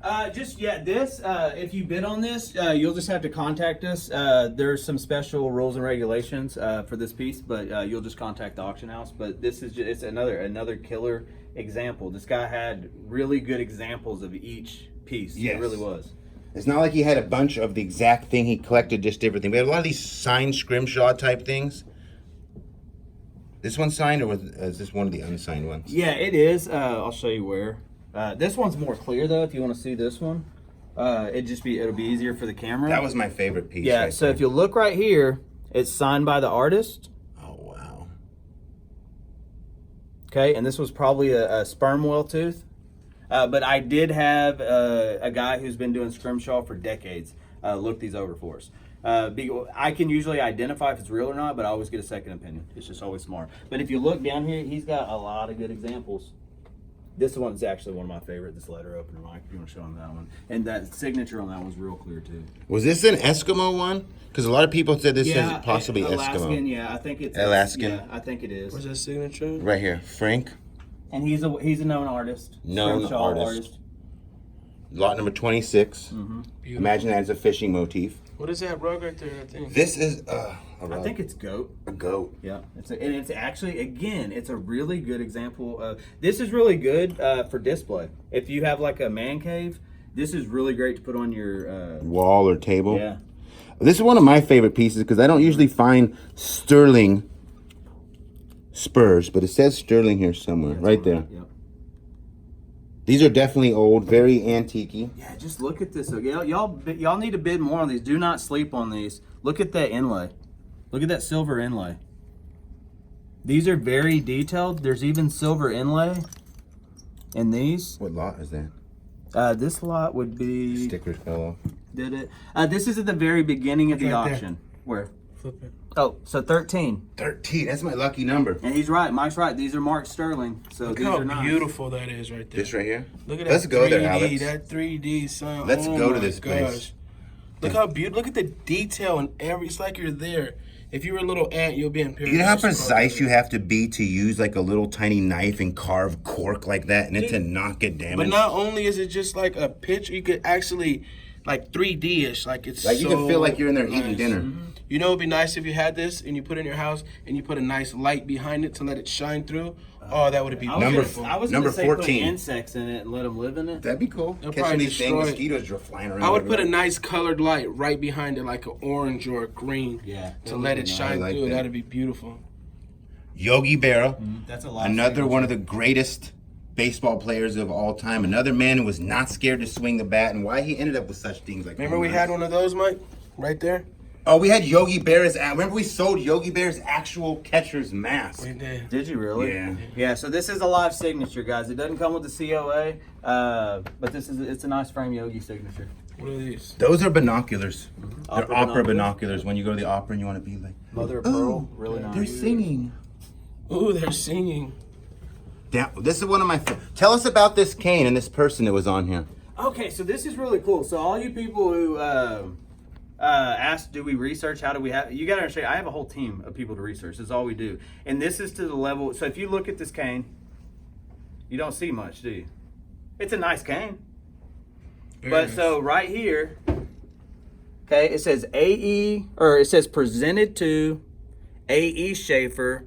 If you bid on this, you'll just have to contact us. There's some special rules and regulations for this piece, but you'll just contact the auction house. But this is it's another killer example. This guy had really good examples of each piece.
Yes.
It really was.
It's not like he had a bunch of the exact thing. He collected just different things. We had a lot of these signed scrimshaw type things. This one signed, or is this one of the unsigned ones?
Yeah, it is. I'll show you where. This one's more clear though. If you want to see this one, it'll be easier for the camera.
That was my favorite piece.
Yeah.
right
So
there.
if you look right here, it's signed by the artist.
Oh wow.
Okay, and this was probably a sperm whale tooth. But I did have a guy who's been doing scrimshaw for decades look these over for us. I can usually identify if it's real or not, but I always get a second opinion. It's just always smart. But if you look down here, he's got a lot of good examples. This one's actually one of my favorite, this letter opener, Mike, if you want to show him that one. And that signature on that one's real clear, too.
Was this an Eskimo one? Because a lot of people said this is possibly
Alaskan,
Eskimo.
yeah, I think it's
Alaskan?
Yeah, I think it is.
Where's that signature?
Right here, Frank.
And he's a known artist.
Known
Scrimshaw
artist. Lot number 26. Imagine that as a fishing motif.
What is that rug right there? I think.
This is a
I think it's goat.
a goat.
Yeah, and it's actually, again, it's a really good example of, this is really good for display. If you have like a man cave, this is really great to put on your
Wall or table.
yeah.
This is one of my favorite pieces because I don't usually find sterling spurs, but it says sterling here somewhere, right there.
Yep.
These are definitely old, very antique-y.
Yeah, just look at this. Y'all need to bid more on these. Do not sleep on these. Look at that inlay. Look at that silver inlay. These are very detailed. There's even silver inlay in these.
What lot is that?
This lot would be.
Stickers fell off.
Did it? This is at the very beginning of the
Right there.
auction. Where?
Flip it.
Oh, so 13.
13. That's my lucky number.
And he's right. Mike's right. These are marked sterling. So
Look
these
how
are nice.
beautiful that is right there.
This right here.
Look at that.
Let's go
3D,
there, Alex.
That 3D, son.
Let's
Oh
go to
my
this place.
Look how beautiful. Look at the detail and it's like you're there. If you were a little ant, you'll be in paradise.
You know how precise you have to be to use like a little tiny knife and carve cork like that and it to not get damaged?
But not only is it just like a picture, you could actually like 3D-ish. Like it's
Like you
so
can feel like you're in there eating
nice.
dinner.
You know, it'd be nice if you had this and you put it in your house and you put a nice light behind it to let it shine through. Oh, that would be beautiful.
I was
Number
gonna say
14.
put insects in it and let them live in it.
That'd be cool.
They'll
Catching
probably
these dang
destroy it.
mosquitoes just flying around.
I would put a
everywhere.
nice colored light right behind it, like an orange or a green,
Yeah.
to let it shine
I like
through.
that.
That'd be beautiful.
Yogi Berra,
That's a lot.
another one of the greatest baseball players of all time. Another man who was not scared to swing the bat, and why he ended up with such things like.
Remember we had one of those, Mike? Right there?
Oh, we had Yogi Berra's. Remember we sold Yogi Berra's actual catcher's mask.
Right there.
Did you really?
Yeah.
Yeah. So this is a live signature, guys. It doesn't come with the COA, but it's a nice frame Yogi signature.
What are these?
Those are binoculars.
Opera
They're opera
binoculars?
binoculars. When you go to the opera and you want to be like,
Mother of pearl, really nice.
they're singing.
Ooh, they're singing.
This is one of my. Tell us about this cane and this person that was on here.
Okay, so this is really cool. So all you people who asked, do we research? How do we have? You got to understand. I have a whole team of people to research. This is all we do, and this is to the level. So if you look at this cane, you don't see much, do you? It's a nice cane, but so right here, okay, it says AE, or it says presented to AE Schaefer.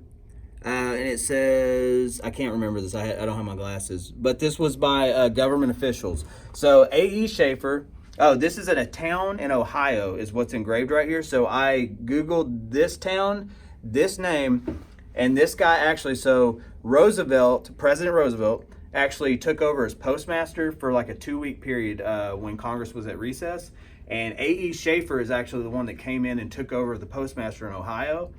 And it says, I can't remember this. I don't have my glasses. But this was by government officials. So A.E. Schaefer. Oh, this is in a town in Ohio is what's engraved right here. So I Googled this town, this name, and this guy actually. So President Roosevelt actually took over as postmaster for like a 2-week period when Congress was at recess. And A.E. Schaefer is actually the one that came in and took over the postmaster in Ohio.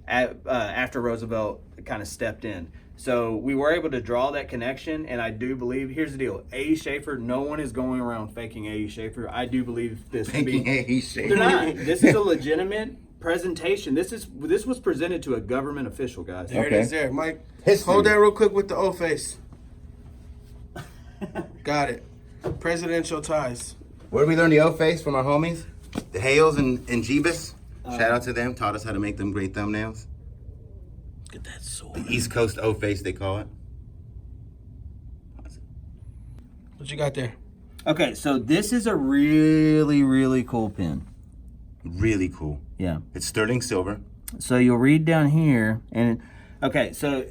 After Roosevelt kind of stepped in. So we were able to draw that connection, and I do believe, here's the deal, A.E. Schaefer, no one is going around faking A.E. Schaefer. I do believe this to be...
Faking A.E. Schaefer.
They're not. This is a legitimate presentation. This was presented to a government official, guys.
There
Okay.
it is there. Mike,
History.
hold that real quick with the O face. Got it. Presidential ties.
Where did we learn the O-face from our homies? The Hales and Jeebus. Shout out to them. Taught us how to make them great thumbnails.
Look at that sword.
The East Coast O-face, they call it.
What you got there?
Okay, so this is a really, really cool pen.
Really cool.
Yeah.
It's sterling silver.
So you'll read down here, and okay, so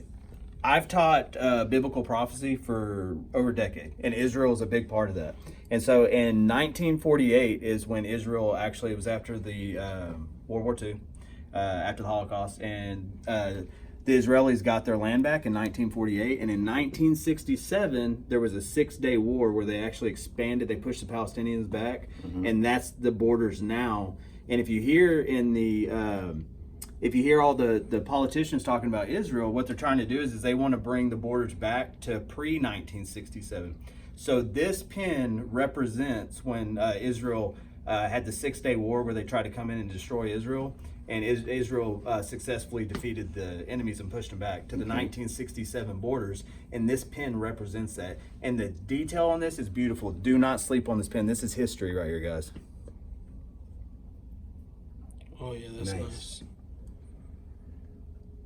I've taught biblical prophecy for over a decade, and Israel is a big part of that. And so in 1948 is when Israel actually, it was after the World War II, after the Holocaust, and the Israelis got their land back in 1948, and in 1967 there was a 6-day war where they actually expanded, they pushed the Palestinians back, and that's the borders now. And if you hear in the if you hear all the politicians talking about Israel, what they're trying to do is they want to bring the borders back to pre-1967. So this pin represents when Israel had the 6-day war where they tried to come in and destroy Israel. And Israel successfully defeated the enemies and pushed them back to the 1967 borders. And this pin represents that. And the detail on this is beautiful. Do not sleep on this pin. This is history right here, guys.
Oh yeah, that's nice.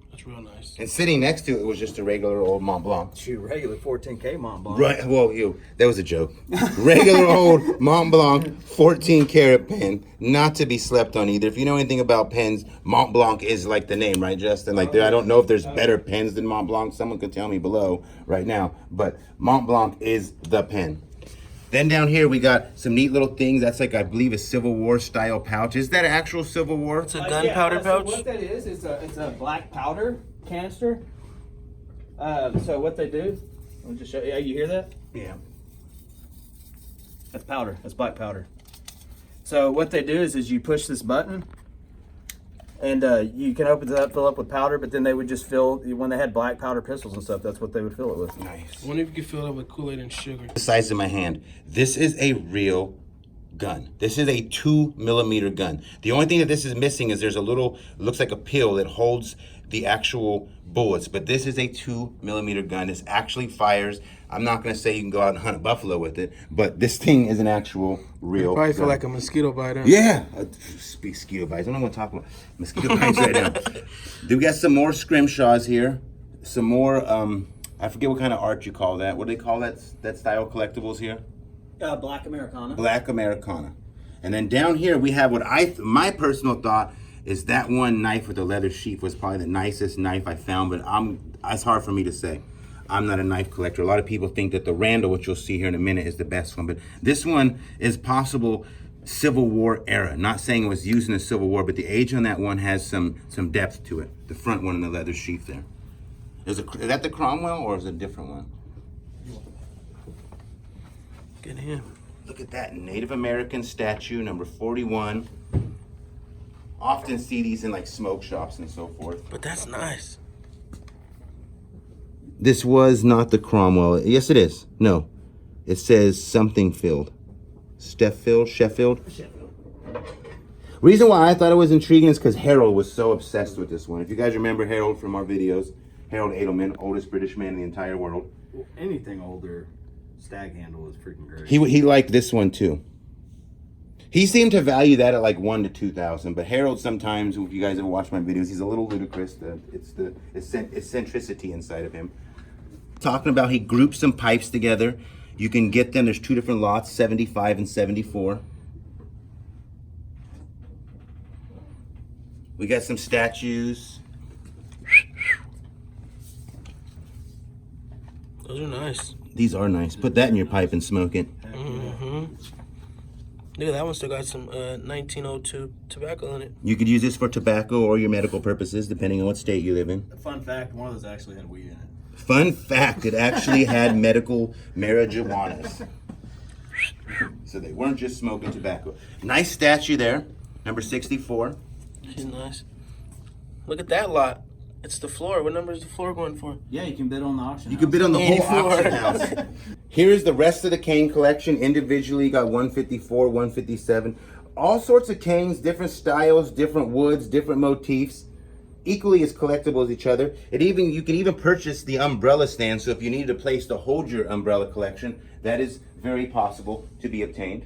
That's real nice.
And sitting next to it was just a regular old Mont Blanc.
Shoot, regular 14K Mont Blanc.
Right, well, that was a joke. Regular old Mont Blanc 14 karat pen, not to be slept on either. If you know anything about pens, Mont Blanc is like the name, right, Justin? Like, I don't know if there's better pens than Mont Blanc. Someone could tell me below right now. But Mont Blanc is the pen. Then down here we got some neat little things. That's like, I believe, a Civil War style pouch. Is that actual Civil War?
It's a gunpowder pouch.
So what that is it's a black powder canister. So what they do, let me just show you. You hear that?
Yeah.
That's powder. That's black powder. So what they do is you push this button, and you can open it up, fill up with powder. But then they would just fill, when they had black powder pistols and stuff, that's what they would fill it with.
Nice.
I wonder if you could fill it with Kool-Aid and sugar.
The size of my hand. This is a real gun. This is a 2mm gun. The only thing that this is missing is there's a little, looks like a pill that holds the actual bullets, but this is a 2mm gun. This actually fires. I'm not going to say you can go out and hunt a buffalo with it, but this thing is an actual real
Probably
gun.
feel like a mosquito bite. Huh?
Yeah, mosquito bites. I'm not going to talk about mosquito bites right now. We got some more scrimshaws here. Some more, I forget what kind of art you call that. What do they call that style collectibles here?
Black Americana.
Black Americana. And then down here we have what my personal thought is that one knife with the leather sheath was probably the nicest knife I found, but it's hard for me to say. I'm not a knife collector. A lot of people think that the Randall, which you'll see here in a minute, is the best one, but this one is possible Civil War era. Not saying it was used in the Civil War, but the age on that one has some depth to it. The front one in the leather sheath there. Is that the Cromwell or is it a different one?
Get him.
Look at that Native American statue, number 41. Often see these in like smoke shops and so forth.
But that's nice.
This was not the Cromwell. Yes, it is. No. It says something filled. Sheffield. Reason why I thought it was intriguing is because Harold was so obsessed with this one. If you guys remember Harold from our videos, Harold Edelman, oldest British man in the entire world.
Anything older, stag handle is freaking great.
He liked this one too. He seemed to value that at like 1,000 to 2,000, but Harold sometimes, if you guys ever watch my videos, he's a little ludicrous. It's the eccentricity inside of him. Talking about he groups some pipes together. You can get them, there's two different lots, 75 and 74. We got some statues.
Those are nice.
These are nice. Put that in your pipe and smoke it.
Mm-hmm. Look at that one, still got some 1902 tobacco in it.
You could use this for tobacco or your medical purposes, depending on what state you live in.
Fun fact, one of those actually had weed in it.
Fun fact, it actually had medical marijuanas. So they weren't just smoking tobacco. Nice statue there, number 64.
She's nice. Look at that lot. It's the floor. What number is the floor going for?
Yeah, you can bid on the auction
You
house.
can bid on the whole
84.
auction house. Here's the rest of the cane collection. Individually, you got 154, 157. All sorts of canes, different styles, different woods, different motifs. Equally as collectible as each other. You can even purchase the umbrella stand. So if you needed a place to hold your umbrella collection, that is very possible to be obtained.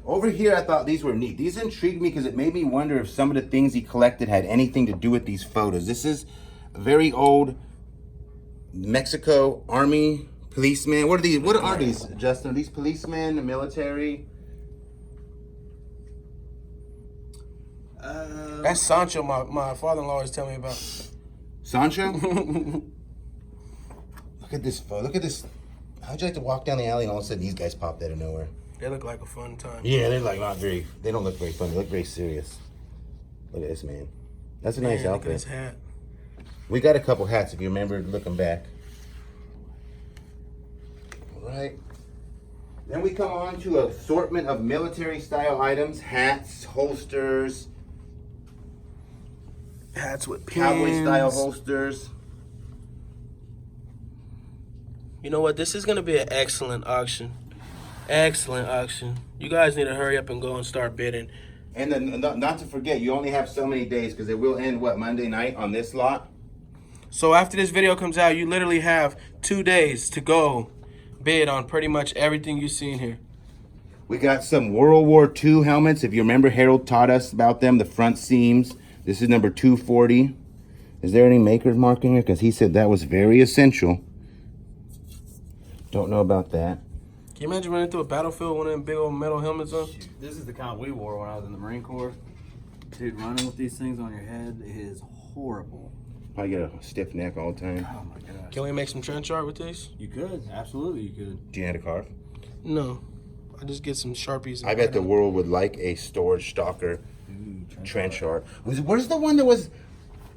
Over here, I thought these were neat. These intrigued me because it made me wonder if some of the things he collected had anything to do with these photos. This is a very old Mexico Army policeman. What are these? What are these, Justin? Are these policemen, the military?
That's Sancho, my father-in-law always tell me about.
Sancho? Look at this photo. Look at this. How'd you like to walk down the alley and all of a sudden these guys popped out of nowhere?
They look like a fun time.
Yeah, they're like they don't look very fun. They look very serious. Look at this, man. That's a nice
Look at
outfit.
his hat.
We got a couple hats if you remember looking back. All right. Then we come on to an assortment of military style items, hats, holsters,
Hats with pins.
cowboy style holsters.
You know what? This is going to be an excellent auction. Excellent auction. You guys need to hurry up and go and start bidding.
And then, not to forget, you only have so many days because it will end, what, Monday night on this lot?
So after this video comes out, you literally have 2 days to go bid on pretty much everything you've seen here.
We got some World War II helmets. If you remember, Harold taught us about them, the front seams. This is number 240. Is there any maker's mark in here? Because he said that was very essential. Don't know about that.
Can you imagine running through a battlefield with one of them big old metal helmets on?
This is the kind we wore when I was in the Marine Corps. Dude, running with these things on your head is horrible.
Probably get a stiff neck all the time.
Oh my gosh.
Can we make some trench art with these?
You could, absolutely you could.
Do you know how to carve?
No. I just get some Sharpies. And
I bet the world would like a storage stalker trench art. Where's the one that was...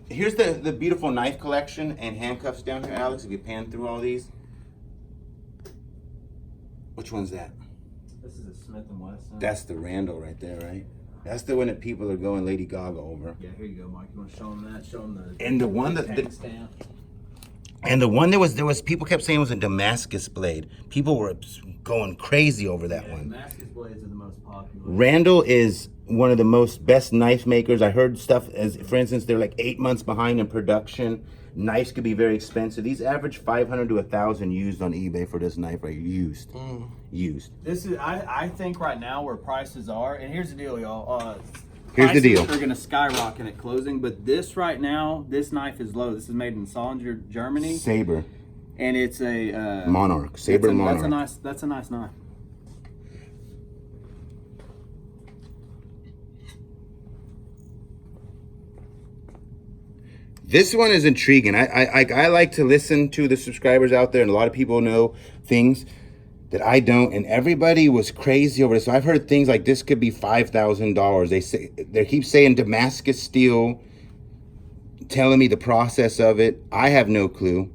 Here's the beautiful knife collection and handcuffs down here, Alex, if you pan through all these. Which one's that?
This is a Smith & Wesson.
That's the Randall right there, right? That's the one that people are going Lady Gaga over.
Yeah, here you go, Mike. You want to show them that? Show them the...
And the one that...
tank stamp.
And the one there was people kept saying it was a Damascus blade. People were going crazy over that one.
Damascus blades are the most popular.
Randall is one of the most best knife makers. I heard stuff as, for instance, they're like 8 months behind in production. Knives could be very expensive. These average 500 to 1,000 used on eBay for this knife right here. Used.
This is, I think right now where prices are, and here's the deal, y'all.
Here's the deal.
They're going to skyrocket at closing, but this right now, this knife is low. This is made in Solinger, Germany.
Saber.
And it's a...
Monarch. Saber Monarch.
That's a nice knife.
This one is intriguing. I like to listen to the subscribers out there, and a lot of people know things that I don't, and everybody was crazy over this. So I've heard things like this could be $5,000. They keep saying Damascus steel, telling me the process of it. I have no clue.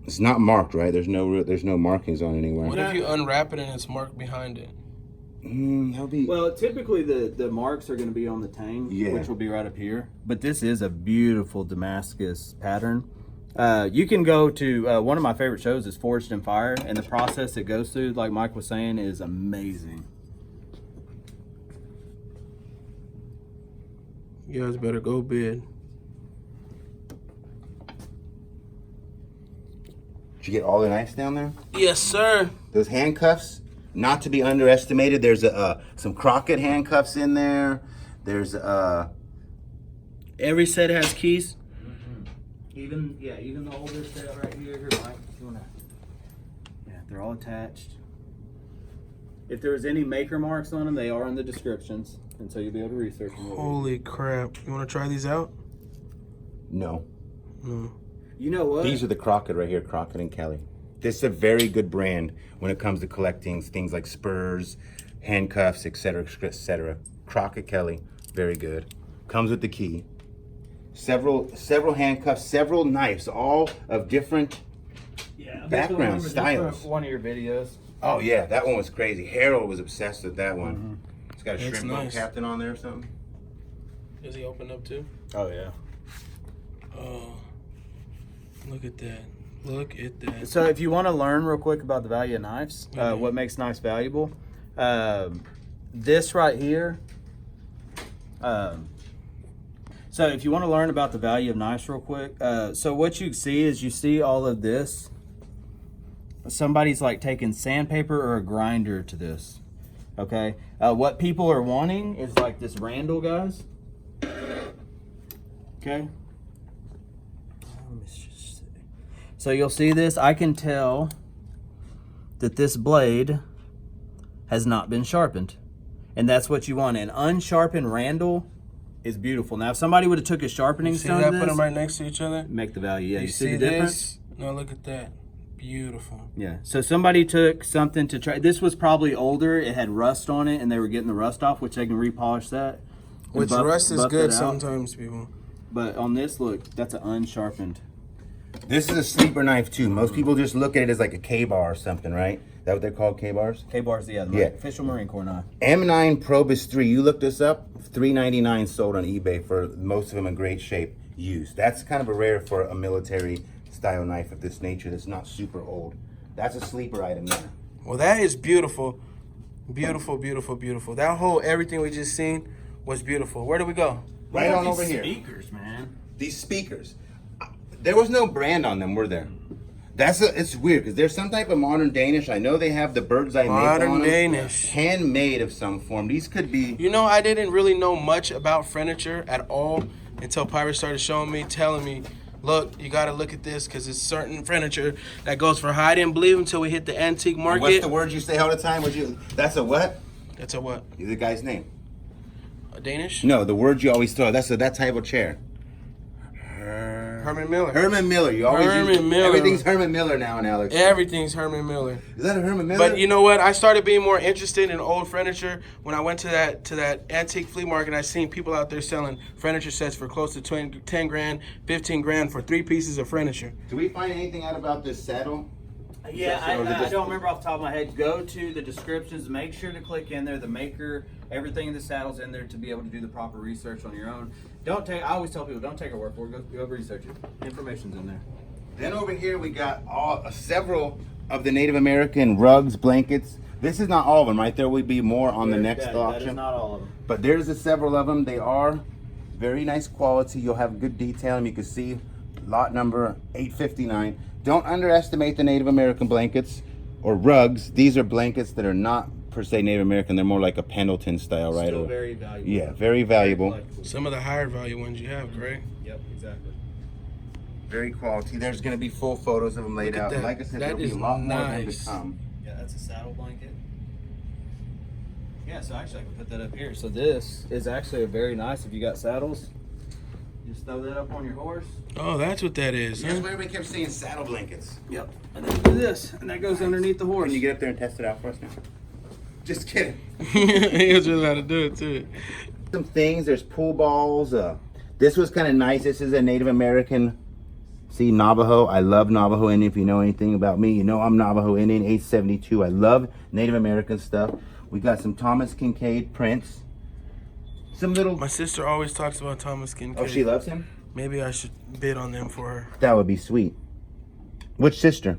It's not marked, right? There's no markings on it anywhere.
What if you unwrap it and it's marked behind it?
That'll be...
Well, typically the marks are going to be on the tang, which will be right up here. But this is a beautiful Damascus pattern. You can go to one of my favorite shows is Forged in Fire, and the process it goes through, like Mike was saying, is amazing.
You guys better go bid.
Did you get all the knives down there?
Yes, sir.
Those handcuffs, not to be underestimated. There's some Crockett handcuffs in there. There's
Every set has keys.
Even the older set right here, Mike, if you wanna, yeah, they're all attached. If there's any maker marks on them, they are in the descriptions, and so you'll be able to research them.
Holy crap! You want to try these out?
No.
No.
You know what?
These are the Crockett right here, Crockett and Kelly. This is a very good brand when it comes to collecting things like spurs, handcuffs, etc., etc. Crockett Kelly, very good. Comes with the key. Several handcuffs, several knives, all of different background styles.
One of your videos.
Oh yeah, that one was crazy. Harold was obsessed with that one. It's got a
That's
shrimp
nice.
captain on there or something.
Is he open up too?
Oh yeah.
Oh, look at that. Look at that.
So if you want to learn real quick about the value of knives, what makes knives valuable, this right here. So if you want to learn about the value of knives real quick, so what you see is you see all of this. Somebody's like taking sandpaper or a grinder to this. Okay. What people are wanting is like this Randall, guys. Okay. So you'll see this. I can tell that this blade has not been sharpened. And that's what you want. An unsharpened Randall is beautiful. Now, if somebody would have took a sharpening stone to this,
put them right next to each other.
make the value. Yeah,
You see
the difference?
this? No, look at that. Beautiful.
Yeah. So somebody took something to try. This was probably older. It had rust on it, and they were getting the rust off, which they can repolish that. and
Which
buff-
rust is
buff
good
it out.
sometimes, people.
But on this, look, that's an unsharpened.
This is a sleeper knife too. Most people just look at it as like a K-bar or something, right? Is that what they're called, K-bars?
K-bars, the
Yeah.
official Marine Corps knife.
M9 Probus 3, you looked this up, $399 sold on eBay for most of them in great shape, used. That's kind of a rare for a military style knife of this nature that's not super old. That's a sleeper item there.
Well, that is beautiful. Beautiful, beautiful, beautiful. That whole everything we just seen was beautiful. Where do we go?
Right on over here.
Speakers, man.
These speakers. There was no brand on them, were there? It's weird because there's some type of modern Danish. I know they have the bird's eye make
Modern
on them.
Danish.
Handmade of some form. These could be.
You know, I didn't really know much about furniture at all until Pirate started showing me, telling me, look, you got to look at this because it's certain furniture that goes for high. I didn't believe until we hit the antique market.
What's the word you say all the time? That's a what?
That's a what?
The guy's name.
A Danish?
No, the word you always throw. That's that type of chair.
Herman Miller.
Herman Miller. You always
Herman Miller.
Everything's Herman Miller now, Alex.
Everything's Herman Miller.
Is that a Herman Miller?
But you know what? I started being more interested in old furniture when I went to that antique flea market. I seen people out there selling furniture sets for close to 10 grand, 15 grand for 3 pieces of furniture.
Do we find anything out about this saddle?
Yeah,
Or is it
I
just-
don't remember off the top of my head. Go to the descriptions. Make sure to click in there. The maker, everything in the saddle's in there to be able to do the proper research on your own. I always tell people, don't take our word for it. Go research it. Information's in there.
Then over here we got several of the Native American rugs, blankets. This is not all of them, right? There will be more on the next
That
auction.
is not all of them.
But there's several of them. They are very nice quality. You'll have good detail, and you can see lot number 859. Don't underestimate the Native American blankets or rugs. These are blankets that are not per se Native American. They're more like a Pendleton style, right?
Still very valuable.
Yeah, very valuable.
Some of the higher value ones you have, Greg.
Yep, exactly.
Very quality. There's going to be full photos of them laid
Look at
out.
that.
Like I said,
That
there'll be
is
a lot more of them
nice.
to come.
Yeah, that's a saddle blanket. Yeah, so actually I can put that up here. So this is actually a very nice if you got saddles. Just throw that up on your horse.
Oh, that's what that is.
That's
Huh?
why we kept saying saddle blankets.
Yep. And then do this, and that goes underneath the horse.
Can you get up there and test it out for us now? Just kidding.
He was really how to do it too.
Some things. There's pool balls. This was kind of nice. This is a Native American. See, Navajo. I love Navajo Indian. If you know anything about me, you know I'm Navajo Indian. 872. I love Native American stuff. We got some Thomas Kincaid prints. Some little.
My sister always talks about Thomas Kincaid.
Oh, she loves him?
Maybe I should bid on them for her.
That would be sweet. Which sister?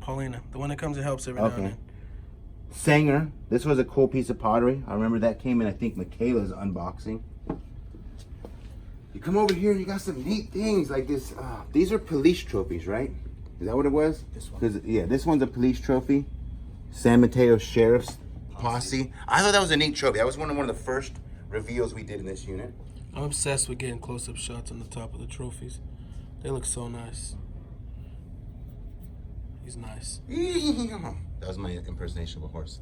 Paulina, the one that comes and helps every now and
Okay.
then.
Sanger. This was a cool piece of pottery. I remember that came in, I think, Michaela's unboxing. You come over here and you got some neat things like this. These are police trophies, right? Is that what it was?
This one.
'Cause, yeah, this one's a police trophy. San Mateo Sheriff's Posse. I thought that was a neat trophy. That was one of the first reveals we did in this unit.
I'm obsessed with getting close-up shots on the top of the trophies. They look so nice. He's nice.
That was my impersonation of a horse.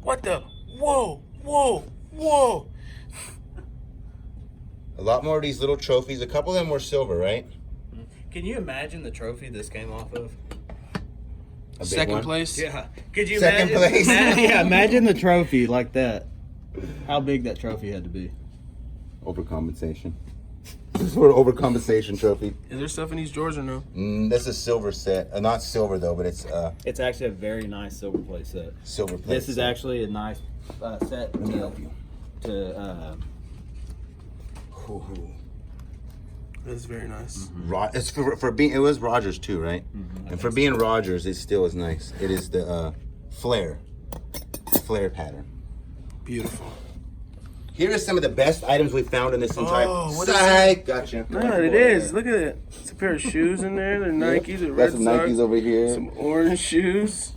What the? Whoa, whoa, whoa.
A lot more of these little trophies. A couple of them were silver, right?
Can you imagine the trophy this came off of?
A big
Second
one?
place?
Yeah. Could you
Second
imagine?
place.
Yeah, imagine the trophy like that. How big that trophy had to be.
Overcompensation. This is for an overcompensation trophy.
Is there stuff in these drawers or no?
That's a silver set. Not silver though, but it's
It's actually a very nice silver plate set.
silver plate.
This is actually a nice set
Let me help you.
to
Ooh.
That's very nice.
It's for being. It was Rogers too, right? And for being Rogers, it still is nice. It is the flare pattern.
Beautiful.
Here are some of the best items we found in this entire.
Oh, what is
Psych! Gotcha.
No, it is. Look at it. It's a pair of shoes in there. They're Nikes. They're
Got
red
some
socks.
Nikes over here.
Some orange shoes.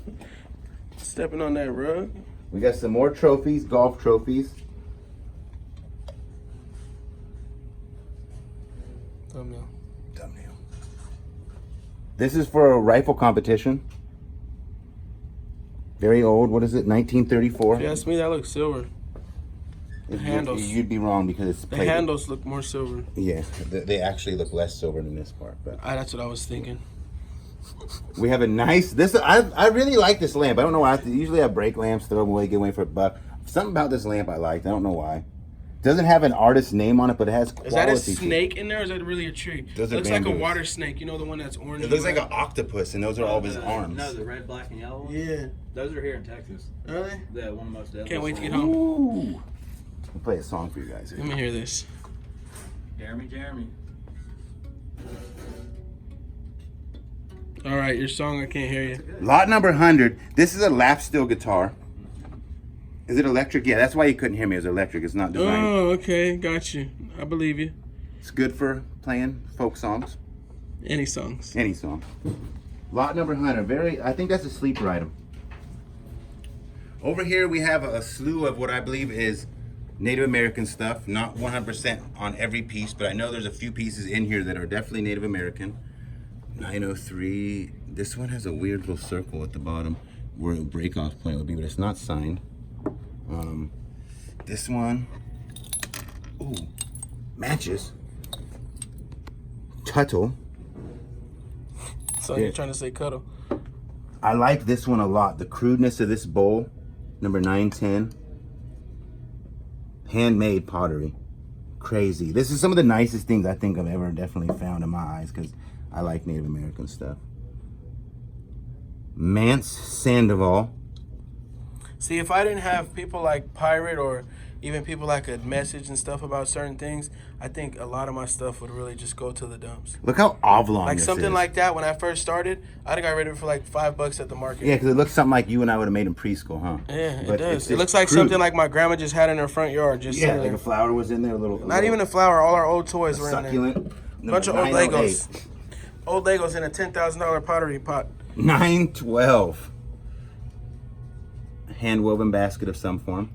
Stepping on that rug.
We got some more trophies, golf trophies.
Thumbnail.
Thumbnail. This is for a rifle competition. Very old. What is it? 1934.
If you ask me, that looks silver. The handles.
You'd be wrong because it's
The
plated.
handles look more silver.
Yeah, they actually look less silver than this part. But
That's what I was thinking.
we have a nice. This I really like this lamp. I don't know why. Usually I break lamps, throw them away, get away for a buck. Something about this lamp I liked. I don't know why. It doesn't have an artist's name on it, but it has quality.
Is that a
to it.
snake in there, or is that really a tree?
Those are
Looks like a
bamboos.
water snake. You know the one that's orange.
It
and
looks like
red?
an octopus, and those are all of his arms.
No, the red, black, and yellow ones.
Yeah.
Those are here in Texas.
Are they?
Yeah, one of the most deadly.
Can't wait to get home.
Ooh. I'll play a song for you guys.
Let me hear this.
Jeremy.
All right, your song, I can't hear you.
Lot number 100. This is a lap steel guitar. Is it electric? Yeah, that's why you couldn't hear me. It's electric. It's not designed.
Oh, okay, got you. I believe you.
It's good for playing folk songs.
Any songs.
Any song. Lot number 100. I think that's a sleeper item. Over here we have a slew of what I believe is Native American stuff. Not 100% on every piece, but I know there's a few pieces in here that are definitely Native American. 903. This one has a weird little circle at the bottom where a break-off point would be, but it's not signed. This one. Ooh, matches. Tuttle.
So you're trying to say cuddle.
I like this one a lot. The crudeness of this bowl, number 910. Handmade pottery. Crazy. This is some of the nicest things I think I've ever definitely found in my eyes because I like Native American stuff. Mance Sandoval.
See, if I didn't have people like Pirate or even people that could message and stuff about certain things, I think a lot of my stuff would really just go to the dumps.
Look how oblong
Like
this
something
is.
like that, when I first started, I'd have got rid of it for like $5 at the market.
Yeah, because it looks something like you and I would have made in preschool, huh?
Yeah,
But
it does.
it's
It looks like
crude.
something like my grandma just had in her front yard. Just
Yeah,
sitting
like
there.
a flower was in there, a little.
Not even a flower. All our old toys were in there.
Succulent.
Bunch of old Legos. Old Legos in a $10,000 pottery pot.
912. Hand woven basket of some form.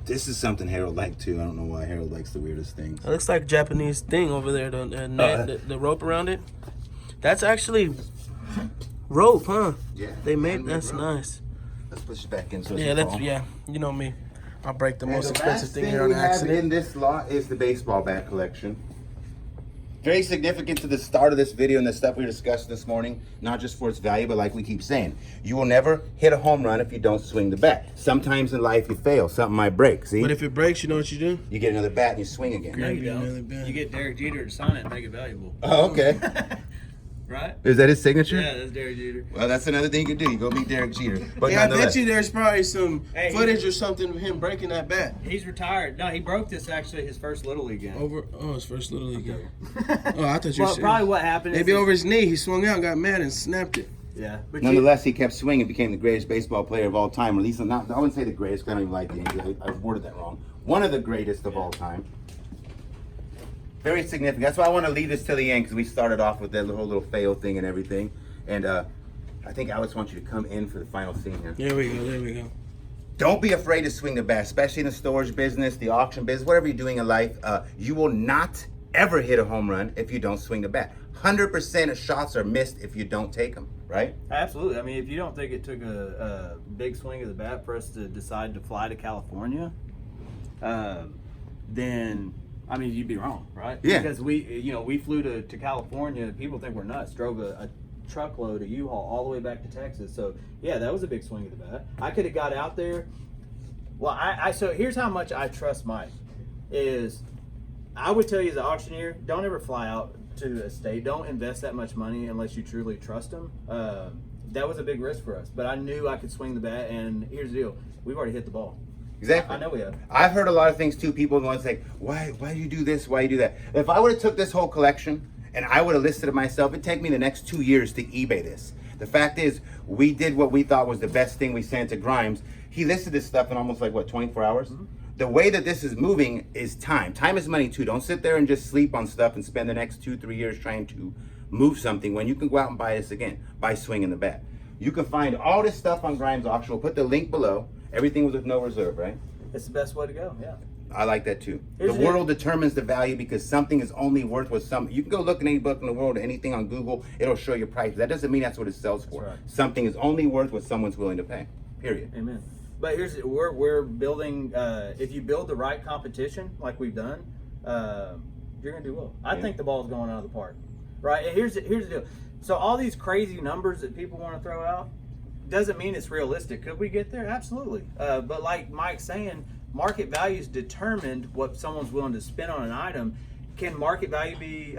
This is something Harold liked too. I don't know why Harold likes the weirdest things.
It looks like a Japanese thing over there. The net, the rope around it. That's actually rope, huh?
Yeah.
They made
handmade
that's
rope.
nice.
Let's push it back in. So it
Yeah,
doesn't
that's
fall.
yeah. You know me. I'll break the
And
most
the
expensive
last
thing here on
we have
accident.
in this lot is the baseball bat collection. Very significant to the start of this video and the stuff we discussed this morning, not just for its value, but like we keep saying, you will never hit a home run if you don't swing the bat. Sometimes in life you fail, something might break, see?
But if it breaks, you know what you do?
You get another bat and you swing again.
Grab
you
you
don't.
another bat.
You get Derek Jeter to sign it and make it valuable.
Oh, okay.
Right?
Is that his signature?
Yeah, that's Derek Jeter.
Well, that's another thing you could do. You go meet Derek Jeter. But
Yeah, I bet
nonetheless,
you there's probably some
Hey,
footage or something of him breaking that bat.
He's retired. No, he broke this actually his first Little League game.
His first Little League game. Oh, I thought you were
Well,
saying.
probably what happened
Maybe
is
over his knee, he swung out, got mad, and snapped it.
Yeah, but
nonetheless, he kept swinging, became the greatest baseball player of all time. Or at least, not, I wouldn't say the greatest, because I don't even like the Yankees. I worded that wrong. One of the greatest of all time. Very significant. That's why I want to leave this till the end, because we started off with that whole little fail thing and everything. And I think Alex wants you to come in for the final scene here.
There we go. There we go.
Don't be afraid to swing the bat, especially in the storage business, the auction business, whatever you're doing in life. You will not ever hit a home run if you don't swing the bat. 100% of shots are missed if you don't take them, right?
Absolutely. I mean, if you don't think it took a big swing of the bat for us to decide to fly to California, then I mean you'd be wrong, right?
Yeah.
Because we flew to California. People think we're nuts. Drove a truckload of U-Haul all the way back to Texas. So yeah, that was a big swing of the bat. I could have got out there. Well, so here's how much I trust Mike. Is I would tell you as an auctioneer, don't ever fly out to a state. Don't invest that much money unless you truly trust them. That was a big risk for us, but I knew I could swing the bat. And here's the deal: we've already hit the ball.
Exactly.
I know we have.
I've heard a lot of things too. People want to say, why do you do this? Why do you do that? If I would have took this whole collection and I would have listed it myself, it'd take me the next 2 years to eBay this. The fact is, we did what we thought was the best thing. We sent to Grimes. He listed this stuff in almost 24 hours. Mm-hmm. The way that this is moving is time. Time is money too. Don't sit there and just sleep on stuff and spend the next 2-3 years trying to move something when you can go out and buy this again by swinging the bat. You can find all this stuff on Grimes Auction. We'll put the link below. Everything was with no reserve, right?
It's the best way to go. Yeah.
I like that too.
Here's
The
the-
world determines the value because something is only worth what some. You can go look in any book in the world, anything on Google, it'll show your price. That doesn't mean that's what it sells for.
That's right.
Something is only worth what someone's willing to pay. Period.
Amen. But we're building. If you build the right competition like we've done, you're gonna do well. I
Yeah.
think the ball's going out of the park, right? And here's the deal. So all these crazy numbers that people want to throw out doesn't mean it's realistic. Could we get there? Absolutely. But like Mike's saying, market value is determined what someone's willing to spend on an item. Can market value be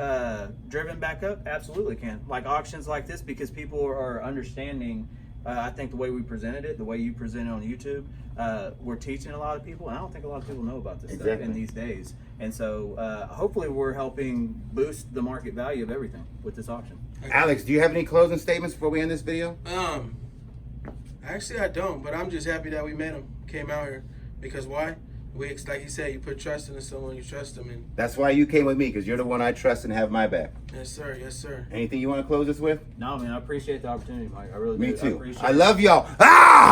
driven back up? Absolutely can. Like auctions like this, because people are understanding. I think the way we presented it, the way you present it on YouTube, we're teaching a lot of people, and I don't think a lot of people know about this stuff
Exactly.
in these days. And so hopefully we're helping boost the market value of everything with this auction.
Alex, do you have any closing statements before we end this video?
Actually, I don't, but I'm just happy that we met him, came out here. Because why? Like he said, you put trust into someone, you trust them. And
That's why you came with me, because you're the one I trust and have my back.
yes, sir. Yes, sir.
Anything you want to close this with?
No, man, I appreciate the opportunity, Mike. I really do.
Me
I
too.
appreciate
I
it.
love y'all. Ah!